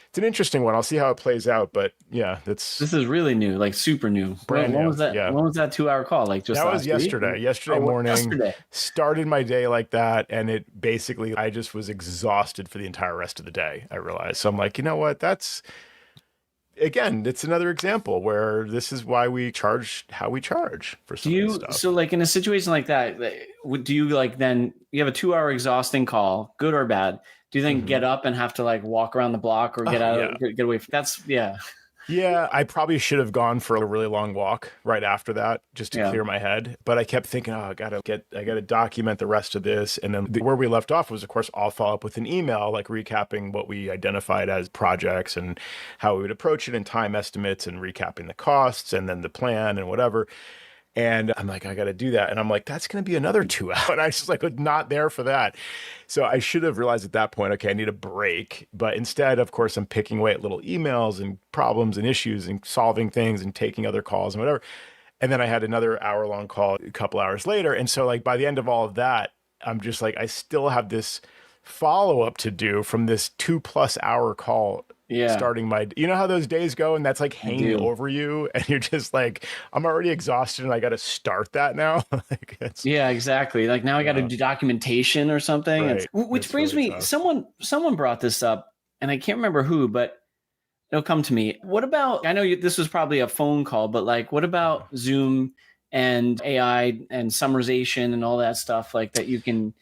it's an interesting one. I'll see how it plays out. But yeah, this is really new, like super new. Brand when new. was that? Yeah. When was that 2-hour call? Like just that was yesterday. Yesterday morning. Yesterday. Started my day like that, and it basically I just was exhausted for the entire rest of the day. I realized. So I'm like, you know what? Again, it's another example where this is why we charge how we charge for some of this stuff. So like in a situation like that, do you like then you have a 2-hour exhausting call, good or bad? Do you then get up and have to like walk around the block or get away from Yeah, I probably should have gone for a really long walk right after that just to clear my head. But I kept thinking, I got to document the rest of this. And then where we left off was, of course, I'll follow up with an email, like recapping what we identified as projects and how we would approach it and time estimates and recapping the costs and then the plan and whatever. And I'm like, I got to do that. And I'm like, that's going to be another 2 hours. And I just like, was not there for that. So I should have realized at that point, okay, I need a break. But instead, of course, I'm picking away at little emails and problems and issues and solving things and taking other calls and whatever. And then I had another hour-long call a couple hours later. And so like by the end of all of that, I'm just like, I still have this follow-up to do from this 2+ hour call. Starting you know how those days go and that's like hanging over you and you're just like, I'm already exhausted and I got to start that now. Like exactly. Like now I got to do documentation or something. Right. Which brings really me, tough. Someone brought this up and I can't remember who, but it'll come to me. What about, I know this was probably a phone call, but like, what about Zoom and AI and summarization and all that stuff like that you can,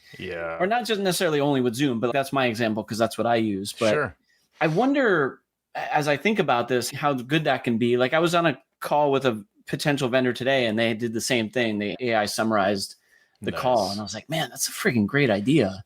or not just necessarily only with Zoom, but that's my example because that's what I use. But Sure. I wonder, as I think about this, how good that can be. Like I was on a call with a potential vendor today and they did the same thing. The AI summarized the call and I was like, man, that's a freaking great idea.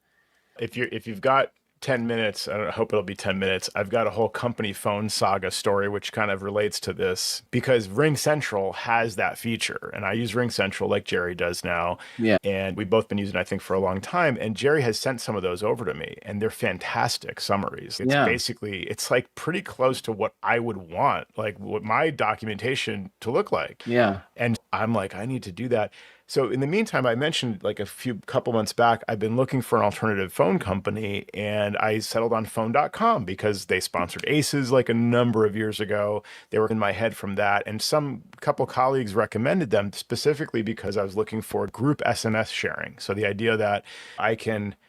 If you've got 10 minutes, I hope it'll be 10 minutes. I've got a whole company phone Saga story, which kind of relates to this because RingCentral has that feature. And I use RingCentral like Jerry does now. Yeah. And we've both been using it, I think, for a long time. And Jerry has sent some of those over to me and they're fantastic summaries. It's basically, it's like pretty close to what I would want, like what my documentation to look like. Yeah. And I'm like, I need to do that. So in the meantime, I mentioned like couple months back, I've been looking for an alternative phone company and I settled on phone.com because they sponsored ACES like a number of years ago. They were in my head from that. And couple colleagues recommended them specifically because I was looking for group SMS sharing. So the idea that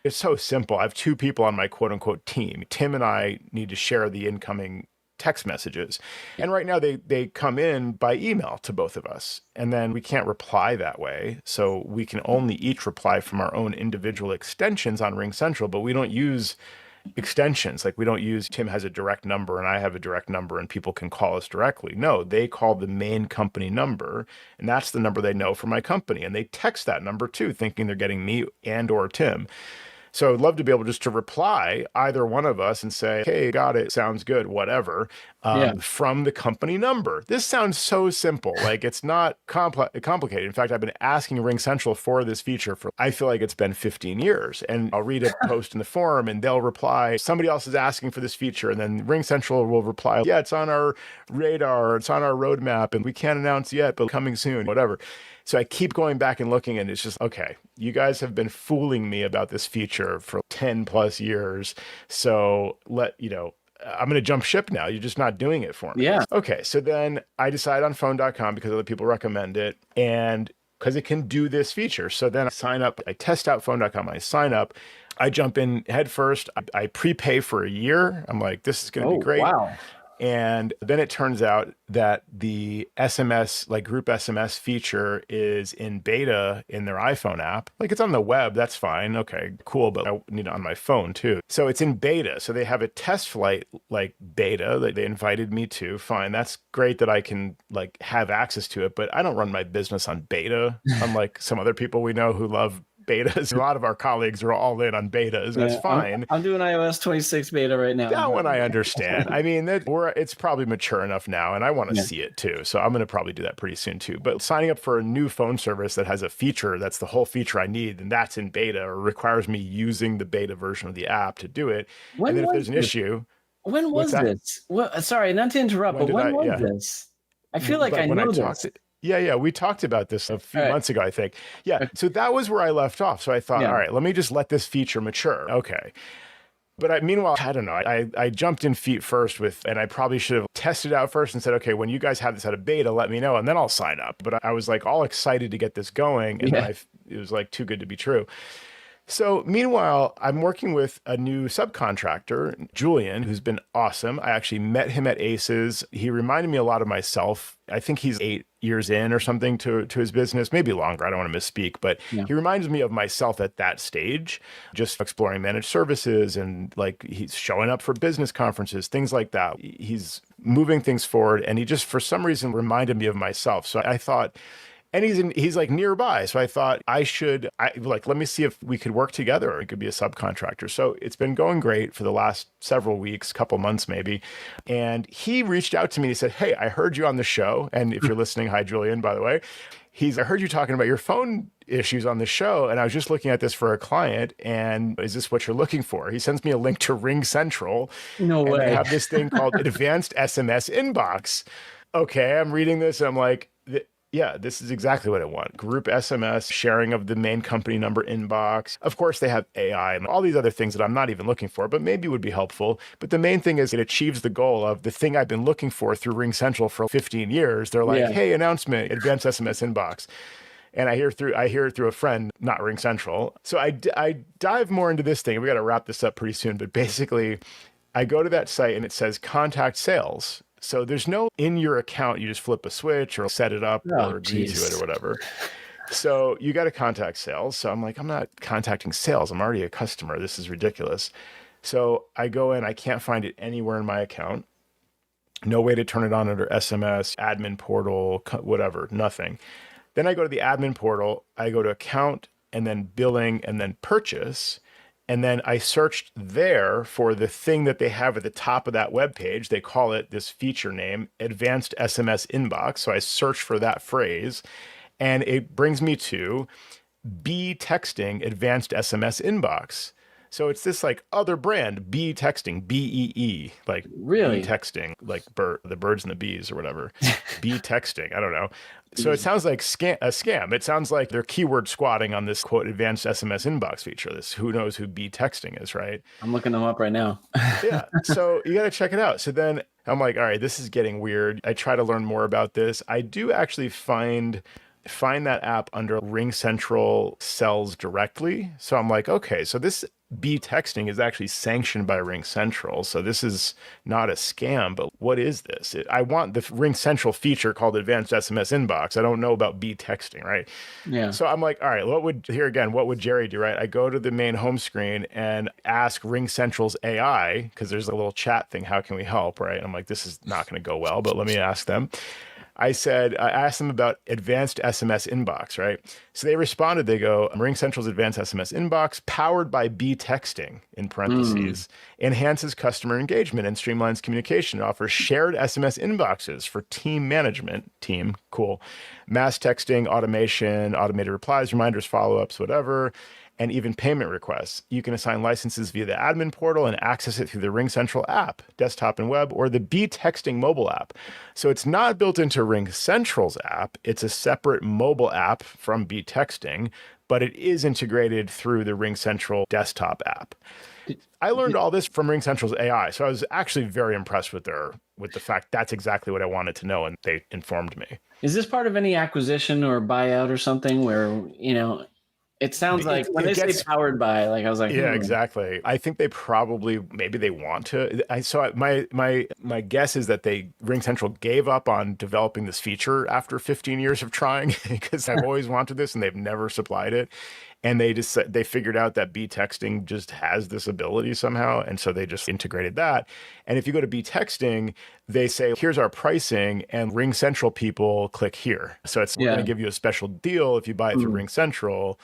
it's so simple. I have two people on my quote unquote team. Tim and I need to share the incoming text messages. And right now they come in by email to both of us. And then we can't reply that way. So we can only each reply from our own individual extensions on RingCentral, but we don't use extensions. Like we don't use Tim has a direct number and I have a direct number and people can call us directly. No, they call the main company number and that's the number they know for my company. And they text that number too, thinking they're getting me and or Tim. So I'd love to be able just to reply either one of us and say, hey, got it, sounds good, whatever, from the company number. This sounds so simple. Like it's not complicated. In fact, I've been asking RingCentral for this feature I feel like it's been 15 years. And I'll read a post in the forum and they'll reply, somebody else is asking for this feature. And then RingCentral will reply, yeah, it's on our radar, it's on our roadmap, and we can't announce yet, but coming soon, whatever. So I keep going back and looking and it's just, okay, you guys have been fooling me about this feature for 10 plus years. So I'm going to jump ship now. You're just not doing it for me. Yeah. Okay. So then I decide on phone.com because other people recommend it and because it can do this feature. So then I sign up, I test out phone.com, I sign up, I jump in head first. I prepay for a year. I'm like, this is going to be great. Wow. And then it turns out that the SMS, like group SMS feature is in beta in their iPhone app. Like it's on the web, that's fine. Okay, cool. But I need it on my phone too. So it's in beta. So they have a test flight like beta that they invited me to. Fine. That's great that I can like have access to it, but I don't run my business on beta. Unlike some other people we know who love betas. A lot of our colleagues are all in on betas. And that's fine. I'm doing iOS 26 beta right now. That one I understand. I mean, it's probably mature enough now, and I want to see it too. So I'm going to probably do that pretty soon too. But signing up for a new phone service that has a feature that's the whole feature I need, and that's in beta or requires me using the beta version of the app to do it. And then if there's an issue. When was this? Well, sorry, not to interrupt, but when was this? I feel like I know this. Yeah. We talked about this a few months ago, I think. Yeah. So that was where I left off. So I thought, all right, let me just let this feature mature. Okay. But meanwhile, I don't know. I jumped in feet first and I probably should have tested out first and said, okay, when you guys have this out of beta, let me know, and then I'll sign up. But I was like all excited to get this going, and then it was like too good to be true. So meanwhile, I'm working with a new subcontractor, Julian, who's been awesome. I actually met him at ACES. He reminded me a lot of myself. I think he's 8 years in or something to his business, maybe longer. I don't want to misspeak, but he reminds me of myself at that stage, just exploring managed services and like he's showing up for business conferences, things like that. He's moving things forward and he just, for some reason, reminded me of myself. So I thought, and he's like nearby. So I thought let me see if we could work together or it could be a subcontractor. So it's been going great for the last several weeks, couple months maybe. And he reached out to me and he said, hey, I heard you on the show. And if you're listening, hi, Julian, by the way. I heard you talking about your phone issues on the show. And I was just looking at this for a client. And is this what you're looking for? He sends me a link to RingCentral. No way. And they have this thing called Advanced SMS Inbox. Okay, I'm reading this and I'm like, yeah, this is exactly what I want. Group SMS, sharing of the main company number inbox. Of course, they have AI and all these other things that I'm not even looking for, but maybe would be helpful. But the main thing is it achieves the goal of the thing I've been looking for through RingCentral for 15 years. They're like, hey, announcement, advanced SMS inbox. And I hear it through a friend, not RingCentral. So I dive more into this thing. We got to wrap this up pretty soon. But basically, I go to that site and it says contact sales. So there's no in your account, you just flip a switch or set it up or agree to it or whatever. So you got to contact sales. So I'm like, I'm not contacting sales. I'm already a customer. This is ridiculous. So I go in, I can't find it anywhere in my account. No way to turn it on under SMS, admin portal, whatever, nothing. Then I go to the admin portal, I go to account and then billing and then purchase. And then I searched there for the thing that they have at the top of that web page. They call it this feature name, Advanced SMS Inbox. So I searched for that phrase and it brings me to B Texting Advanced SMS Inbox. So it's this like other brand, B Texting, BEE, like really B Texting, like the birds and the bees or whatever. B Texting, I don't know. So it sounds like a scam. It sounds like they're keyword squatting on this quote advanced SMS inbox feature. This who knows who B Texting is, right? I'm looking them up right now. Yeah. So you got to check it out. So then I'm like, all right, this is getting weird. I try to learn more about this. I do actually find that app under RingCentral sells directly. So I'm like, okay, so this B Texting is actually sanctioned by RingCentral. So this is not a scam, but what is this? I want the RingCentral feature called Advanced SMS Inbox. I don't know about B Texting, right? Yeah. So I'm like, all right, what would Jerry do, right? I go to the main home screen and ask RingCentral's AI, because there's a little chat thing, how can we help, right? I'm like, this is not going to go well, but let me ask them. I asked them about advanced SMS inbox, right? So they responded, they go, RingCentral's advanced SMS inbox powered by B Texting, in parentheses, enhances customer engagement and streamlines communication. It offers shared SMS inboxes for team management, cool, mass texting, automation, automated replies, reminders, follow-ups, whatever, and even payment requests. You can assign licenses via the admin portal and access it through the RingCentral app, desktop and web, or the B Texting mobile app. So it's not built into RingCentral's app. It's a separate mobile app from B Texting, but it is integrated through the RingCentral desktop app. I learned all this from RingCentral's AI. So I was actually very impressed with the fact that's exactly what I wanted to know, and they informed me. Is this part of any acquisition or buyout or something where, it sounds like when they say powered by, like I was like, yeah, exactly. I think they maybe they want to. My guess is that RingCentral gave up on developing this feature after 15 years of trying, because I've always wanted this and they've never supplied it. And they figured out that B Texting just has this ability somehow. And so they just integrated that. And if you go to B Texting, they say, here's our pricing, and RingCentral people click here. So we're going to give you a special deal if you buy it through RingCentral.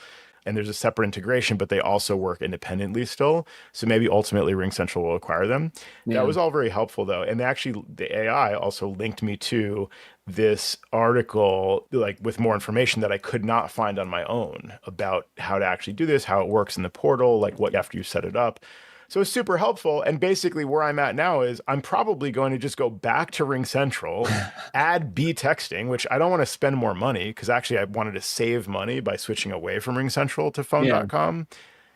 And there's a separate integration, but they also work independently still. So maybe ultimately RingCentral will acquire them. Yeah. That was all very helpful though. And actually the AI also linked me to this article, like with more information that I could not find on my own about how to actually do this, how it works in the portal, like what after you set it up. So it's super helpful. And basically where I'm at now is I'm probably going to just go back to RingCentral, add B Texting, which I don't want to spend more money, because actually I wanted to save money by switching away from RingCentral to phone.com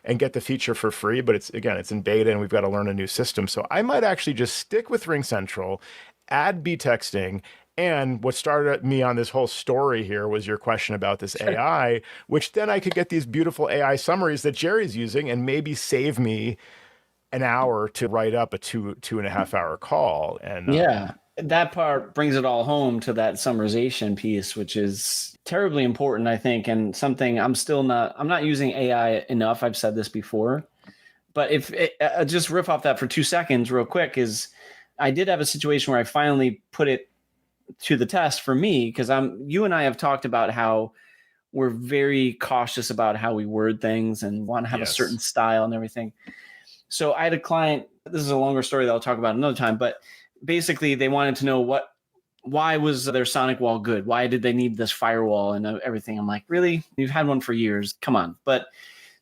and get the feature for free. But it's in beta and we've got to learn a new system. So I might actually just stick with RingCentral, add B Texting. And what started me on this whole story here was your question about this AI, which then I could get these beautiful AI summaries that Jerry's using and maybe save me an hour to write up a 2.5 hour call. And that part brings it all home to that summarization piece, which is terribly important, I think, and something I'm not using AI enough. I've said this before, but if just riff off that for 2 seconds real quick, is I did have a situation where I finally put it to the test for me, because you and I have talked about how we're very cautious about how we word things and want to have a certain style and everything. So I had a client, this is a longer story that I'll talk about another time, but basically they wanted to know why was their sonic wall good? Why did they need this firewall and everything? I'm like, really? You've had one for years. Come on. But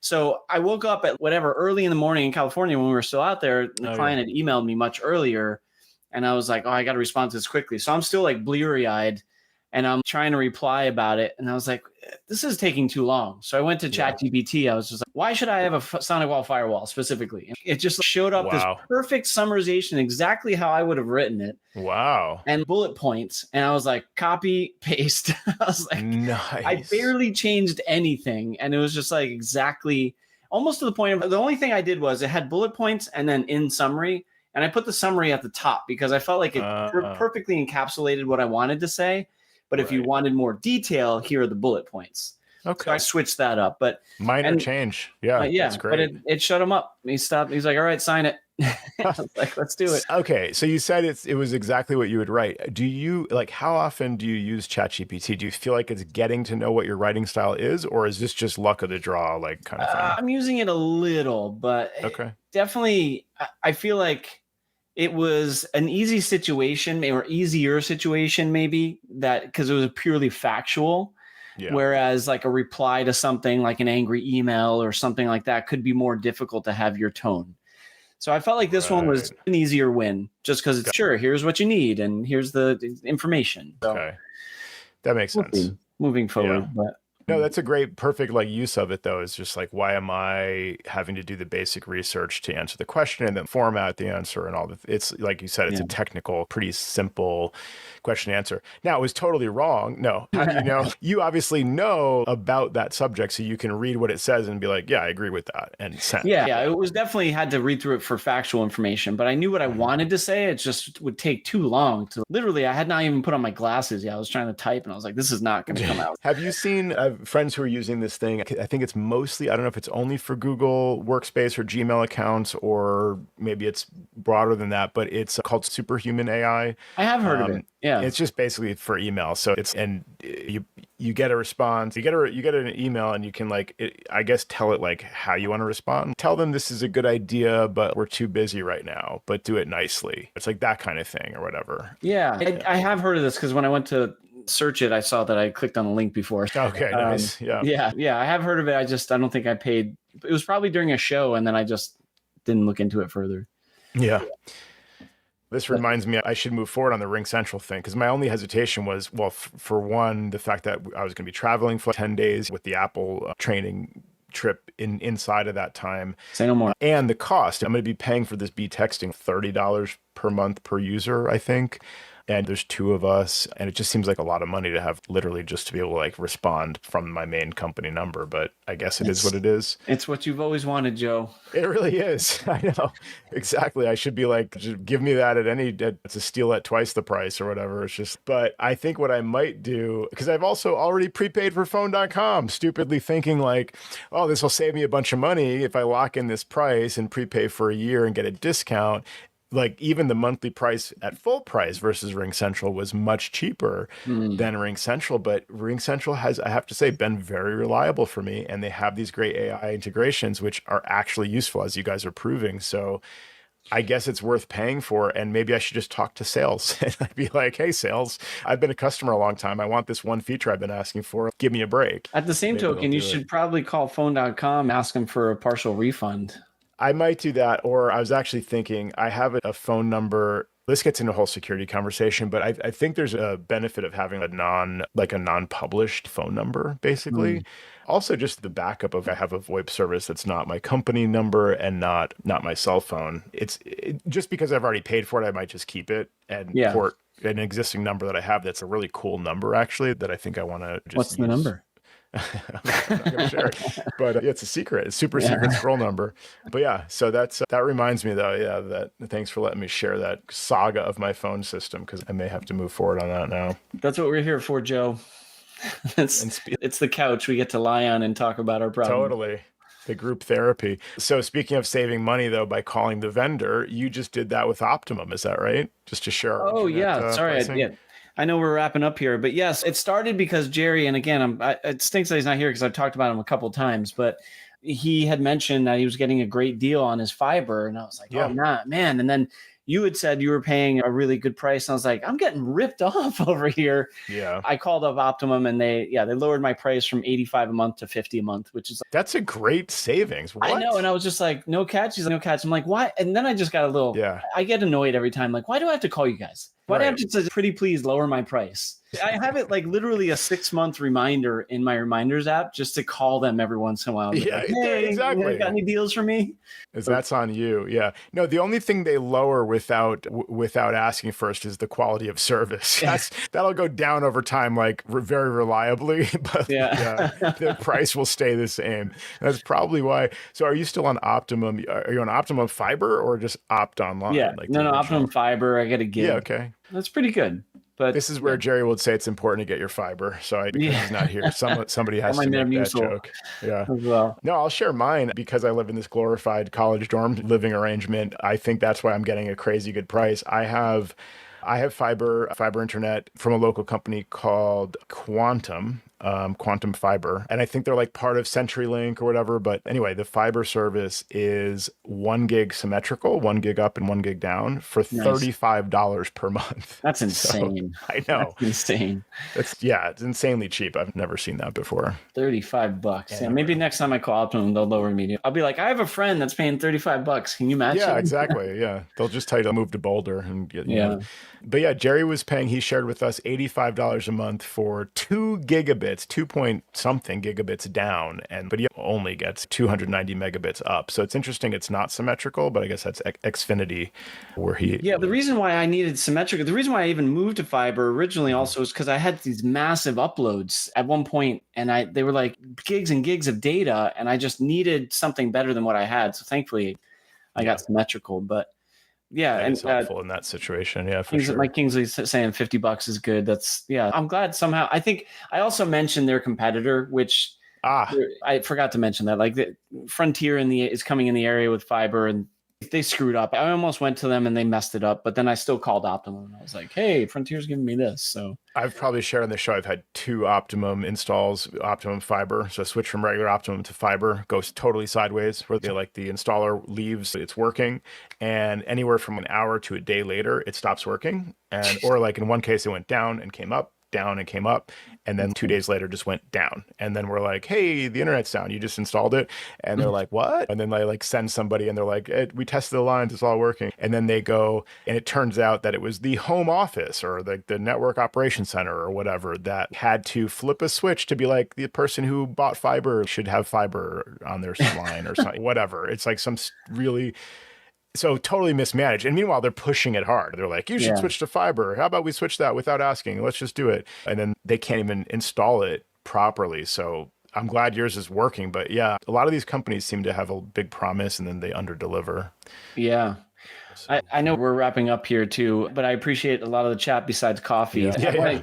so I woke up at early in the morning in California when we were still out there. The client had emailed me much earlier, and I was like, I got to respond to this quickly. So I'm still like bleary eyed and I'm trying to reply about it. And I was like, this is taking too long. So I went to ChatGPT. I was just like, why should I have a sonic wall firewall specifically? And it just showed up this perfect summarization, exactly how I would have written it. Wow. And bullet points. And I was like, copy, paste. I was like, nice. I barely changed anything. And it was just like exactly almost to the point of the only thing I did was it had bullet points and then in summary, And I put the summary at the top because I felt like it perfectly encapsulated what I wanted to say. But if you wanted more detail, here are the bullet points. Okay. So I switched that up. But minor change. Yeah. That's great. But it shut him up. He stopped. He's like, all right, sign it. I was like, let's do it. Okay. So you said it was exactly what you would write. Do you how often do you use ChatGPT? Do you feel like it's getting to know what your writing style is, or is this just luck of the draw, kind of thing? I'm using it a little, but definitely I feel like it was an easy situation or easier situation, maybe that because it was purely factual. Yeah. Whereas like a reply to something like an angry email or something like that could be more difficult to have your tone. So I felt like this one was an easier win just because it's sure, here's what you need and here's the information. So okay. That makes sense. Moving forward. Yeah. But no, that's a great, perfect use of it, though. Is just why am I having to do the basic research to answer the question and then format the answer and all that? It's like you said, it's a technical, pretty simple question answer. Now, it was totally wrong. No. How do you know? You obviously know about that subject, so you can read what it says and be like, yeah, I agree with that, and send. Yeah, it was definitely had to read through it for factual information, but I knew what I wanted to say. It just would take too long to literally, I had not even put on my glasses yet. I was trying to type and I was like, this is not going to come out. Have you seen friends who are using this thing? I think it's mostly, I don't know if it's only for Google Workspace or Gmail accounts, or maybe it's broader than that, but it's called Superhuman AI. I have heard of it. Yeah. It's just basically for email. So you get a response, you get an email, and you can I guess tell it how you want to respond. Tell them this is a good idea, but we're too busy right now, but do it nicely. It's like that kind of thing or whatever. Yeah. I have heard of this because when I went to search it, I saw that I clicked on a link before. Okay, nice. Yeah. I have heard of it. I don't think I paid. It was probably during a show, and then I just didn't look into it further. Yeah. This reminds me, I should move forward on the RingCentral thing, because my only hesitation was, well, for one, the fact that I was going to be traveling for 10 days with the Apple training trip inside of that time. Say no more. And the cost. I'm going to be paying for this texting $30 per month per user, I think. And there's 2 of us, and it just seems like a lot of money to have literally just to be able to respond from my main company number. But I guess it is what it is. It's what you've always wanted, Joe. It really is. I know. Exactly. I should be just give me that it's a steal at twice the price or whatever. It's just, but I think what I might do, because I've also already prepaid for phone.com, stupidly thinking oh, this will save me a bunch of money if I lock in this price and prepay for a year and get a discount. Even the monthly price at full price versus RingCentral was much cheaper than RingCentral, but RingCentral has, I have to say, been very reliable for me, and they have these great AI integrations, which are actually useful, as you guys are proving. So I guess it's worth paying for, and maybe I should just talk to sales and I'd be like, hey, sales, I've been a customer a long time. I want this one feature I've been asking for. Give me a break. At the same token, you should probably call phone.com, ask them for a partial refund. I might do that, or I was actually thinking I have a phone number. This gets into a whole security conversation, but I think there's a benefit of having a non-published phone number, basically. Also, just the backup of I have a VoIP service that's not my company number and not my cell phone. Just because I've already paid for it, I might just keep it and port an existing number that I have that's a really cool number, actually, that I think I want to just What's the number? I'm not going to share it, but it's a secret. It's super secret scroll number. But yeah, so that reminds me though, that thanks for letting me share that saga of my phone system, because I may have to move forward on that now. That's what we're here for, Joe. It's the couch we get to lie on and talk about our problems. Totally. The group therapy. So speaking of saving money though, by calling the vendor, you just did that with Optimum. Is that right? Just to share. Oh yeah. Sorry. I know we're wrapping up here, but yes, it started because Jerry, and again, it stinks that he's not here because I've talked about him a couple of times, but he had mentioned that he was getting a great deal on his fiber, and I was like, oh man. And then you had said you were paying a really good price, and I was like, I'm getting ripped off over here. Yeah. I called up Optimum, and they lowered my price from $85 a month to $50 a month, which is that's a great savings. What? I know, and I was just like, no catch. He's like, no catch. I'm like, why? And then I just got I get annoyed every time. Like, why do I have to call you guys? Why do I have to say, pretty please lower my price? I have it like literally a 6-month reminder in my reminders app just to call them every once in a while. Yeah, like, hey, exactly. got any deals for me? That's on you. Yeah. No, the only thing they lower without asking first is the quality of service. That'll go down over time, like very reliably, but the price will stay the same. That's probably why. So are you still on Optimum? Are you on Optimum Fiber or just Opt Online? Yeah. Like no, Optimum Fiber. I get a gig. Yeah. Okay. That's pretty good. But this is where Jerry would say it's important to get your fiber. So because he's not here, somebody has to make that joke. Yeah. As well. No, I'll share mine because I live in this glorified college dorm living arrangement. I think that's why I'm getting a crazy good price. I have fiber internet from a local company called Quantum Fiber. And I think they're like part of CenturyLink or whatever. But anyway, the fiber service is 1 gig symmetrical, 1 gig up and 1 gig down for $35 per month. That's insane. So, I know. That's insane. It's insanely cheap. I've never seen that before. $35. Yeah, maybe next time I call Optimum, they'll lower me. I'll be like, I have a friend that's paying $35. Can you match it? Yeah, exactly. Yeah. They'll just tell you to move to Boulder and get, you know. But yeah, Jerry was paying, he shared with us $85 a month for 2 gigabits, 2 point something gigabits down. But he only gets 290 megabits up. So it's interesting. It's not symmetrical, but I guess that's Xfinity where he. Yeah. The reason why I needed symmetrical, the reason why I even moved to fiber originally also is because I had these massive uploads at one point and they were like gigs and gigs of data and I just needed something better than what I had. So thankfully I got symmetrical, but yeah, and it's helpful in that situation. Yeah, for sure. Mike Kingsley's saying $50 is good. I'm glad somehow. I think I also mentioned their competitor, which I forgot to mention that. Like the Frontier is coming in the area with fiber, and they screwed up. I almost went to them and they messed it up, but then I still called Optimum and I was like, "Hey, Frontier's giving me this." So I've probably shared on the show. I've had 2 Optimum installs, Optimum Fiber. So I switch from regular Optimum to Fiber, goes totally sideways where the installer leaves, it's working. And anywhere from an hour to a day later, it stops working. Or like in one case, it went down and came up, down and came up. And then 2 days later just went down. And then we're like, hey, the internet's down. You just installed it. And they're like, what? And then they like send somebody and they're like, we tested the lines. It's all working. And then they go, and it turns out that it was the home office or the network operations center or whatever that had to flip a switch to be like, the person who bought fiber should have fiber on their line or something, whatever. It's like some really... So totally mismanaged. And meanwhile, they're pushing it hard. They're like, you should switch to fiber. How about we switch that without asking? Let's just do it. And then they can't even install it properly. So I'm glad yours is working. But yeah, a lot of these companies seem to have a big promise and then they underdeliver. Yeah. I know we're wrapping up here too, but I appreciate a lot of the chat besides coffee. Yeah.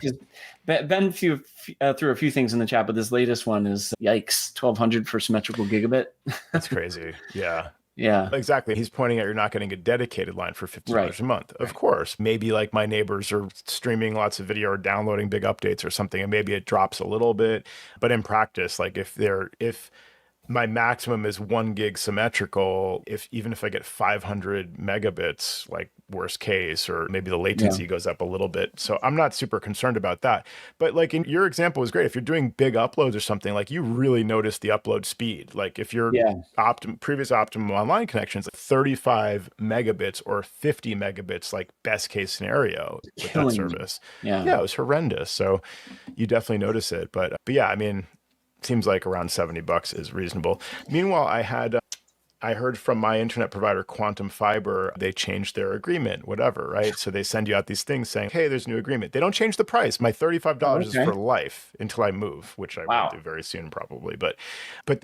Ben threw a few things in the chat, but this latest one is yikes, 1200 for symmetrical gigabit. That's crazy. Yeah. Yeah, exactly. He's pointing out you're not getting a dedicated line for $50 a month. Of course, maybe like my neighbors are streaming lots of video or downloading big updates or something, and maybe it drops a little bit. But in practice, like if my maximum is 1 gig symmetrical, even if I get 500 megabits, like worst case, or maybe the latency goes up a little bit. So I'm not super concerned about that. But like in your example was great. If you're doing big uploads or something, like you really notice the upload speed. Like if your previous Optimum online connections, like 35 megabits or 50 megabits, like best case scenario with that service. Yeah, it was horrendous. So you definitely notice it. But yeah, I mean, seems like around $70 is reasonable. Meanwhile, I heard from my internet provider, Quantum Fiber, they changed their agreement, whatever, right? So they send you out these things saying, hey, there's a new agreement. They don't change the price. My $35 is for life until I move, which I will do very soon probably. But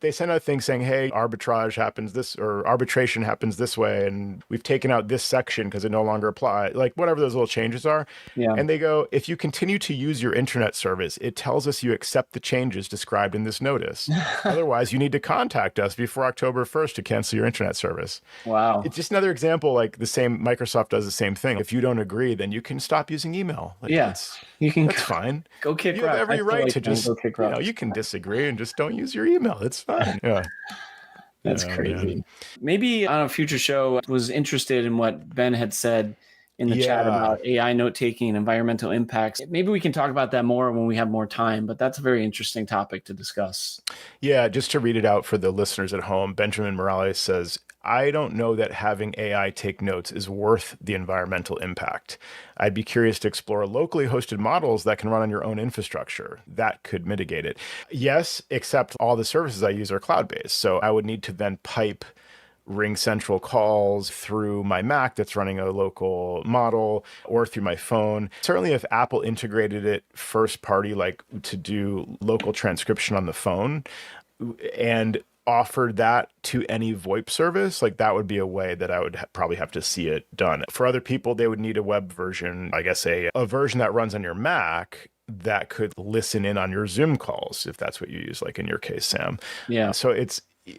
they send out things saying, hey, arbitration happens this way, and we've taken out this section because it no longer applies, like whatever those little changes are. Yeah. And they go, if you continue to use your internet service, it tells us you accept the changes described in this notice. Otherwise, you need to contact us before October 1st to cancel your internet service. Wow. It's just another example, like Microsoft does the same thing. If you don't agree, then you can stop using email. Like that's fine. Go kick You have every right to just, you can disagree and just don't use your email. It's fine. Yeah. That's crazy. Man. Maybe on a future show, I was interested in what Ben had said in the chat about AI note-taking and environmental impacts. Maybe we can talk about that more when we have more time, but that's a very interesting topic to discuss. Yeah, just to read it out for the listeners at home, Benjamin Morales says, I don't know that having AI take notes is worth the environmental impact. I'd be curious to explore locally hosted models that can run on your own infrastructure. That could mitigate it. Yes, except all the services I use are cloud-based. So I would need to then pipe RingCentral calls through my Mac that's running a local model or through my phone. Certainly if Apple integrated it first party, like to do local transcription on the phone and offered that to any VoIP service, like that would be a way that I would probably have to see it done. For other people, they would need a web version, I guess a version that runs on your Mac that could listen in on your Zoom calls, if that's what you use, like in your case, Sam. Yeah. So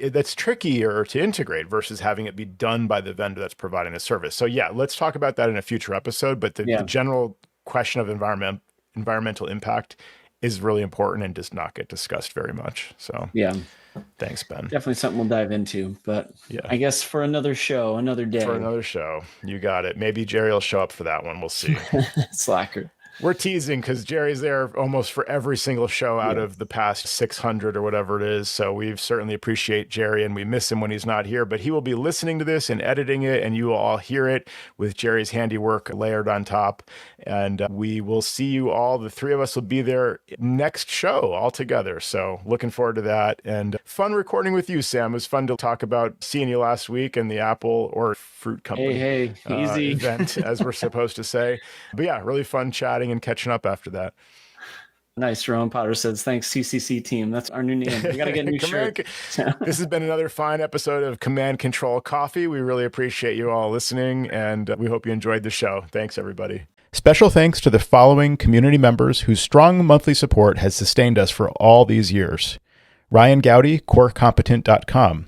that's trickier to integrate versus having it be done by the vendor that's providing the service. So yeah, let's talk about that in a future episode. But the general question of environmental impact is really important and does not get discussed very much. So yeah. Thanks, Ben. Definitely something we'll dive into, but I guess for another show, another day. For another show. You got it. Maybe Jerry will show up for that one. We'll see. Slacker. We're teasing because Jerry's there almost for every single show out of the past 600 or whatever it is. So we certainly appreciate Jerry and we miss him when he's not here, but he will be listening to this and editing it and you will all hear it with Jerry's handiwork layered on top. And we will see you all. The three of us will be there next show all together. So looking forward to that. And fun recording with you, Sam. It was fun to talk about seeing you last week and the Apple or Fruit Company easy event, as we're supposed to say. But yeah, really fun chatting and catching up after that. Nice. Jerome Potter says, thanks, CCC team. That's our new name. We got to get a new shirt. This has been another fine episode of Command Control Coffee. We really appreciate you all listening, and we hope you enjoyed the show. Thanks, everybody. Special thanks to the following community members whose strong monthly support has sustained us for all these years. Ryan Gowdy, CoreCompetent.com.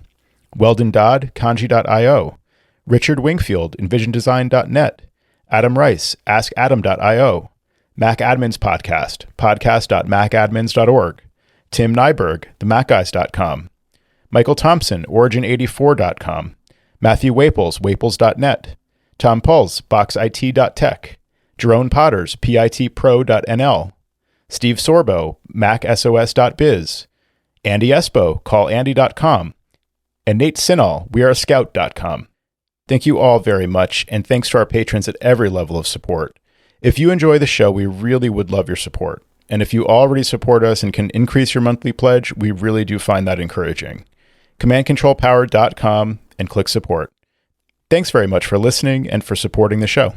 Weldon Dodd, Kanji.io. Richard Wingfield, EnvisionDesign.net. Adam Rice, AskAdam.io. Mac Admins Podcast, podcast.macadmins.org. Tim Nyberg, TheMacGuys.com. Michael Thompson, Origin84.com. Matthew Waples, Waples.net. Tom Puls, BoxIT.tech. Jerome Potters, PITPro.nl. Steve Sorbo, MacSOS.biz. Andy Espo, CallAndy.com. And Nate Sinal, WeAreAScout.com. Thank you all very much, and thanks to our patrons at every level of support. If you enjoy the show, we really would love your support. And if you already support us and can increase your monthly pledge, we really do find that encouraging. CommandControlPower.com and click support. Thanks very much for listening and for supporting the show.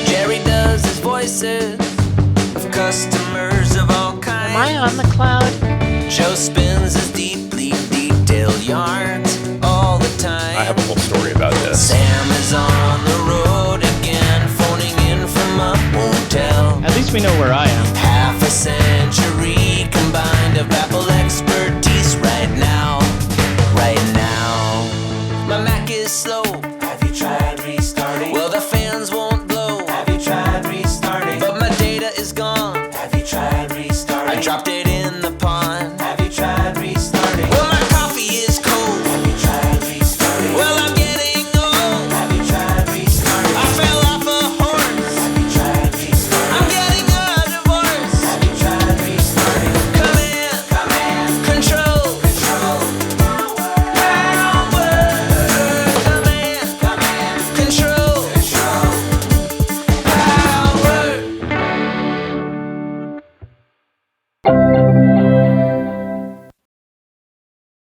Jerry does his voices of customers of all kinds. Am I on the cloud? Joe spins his deeply detailed yarns all the time. I have a whole story about this. Sam is on the road again, phoning in from a hotel. At least we know where I am. Half a century combined of Apple expertise right now. Right now. My Mac is slow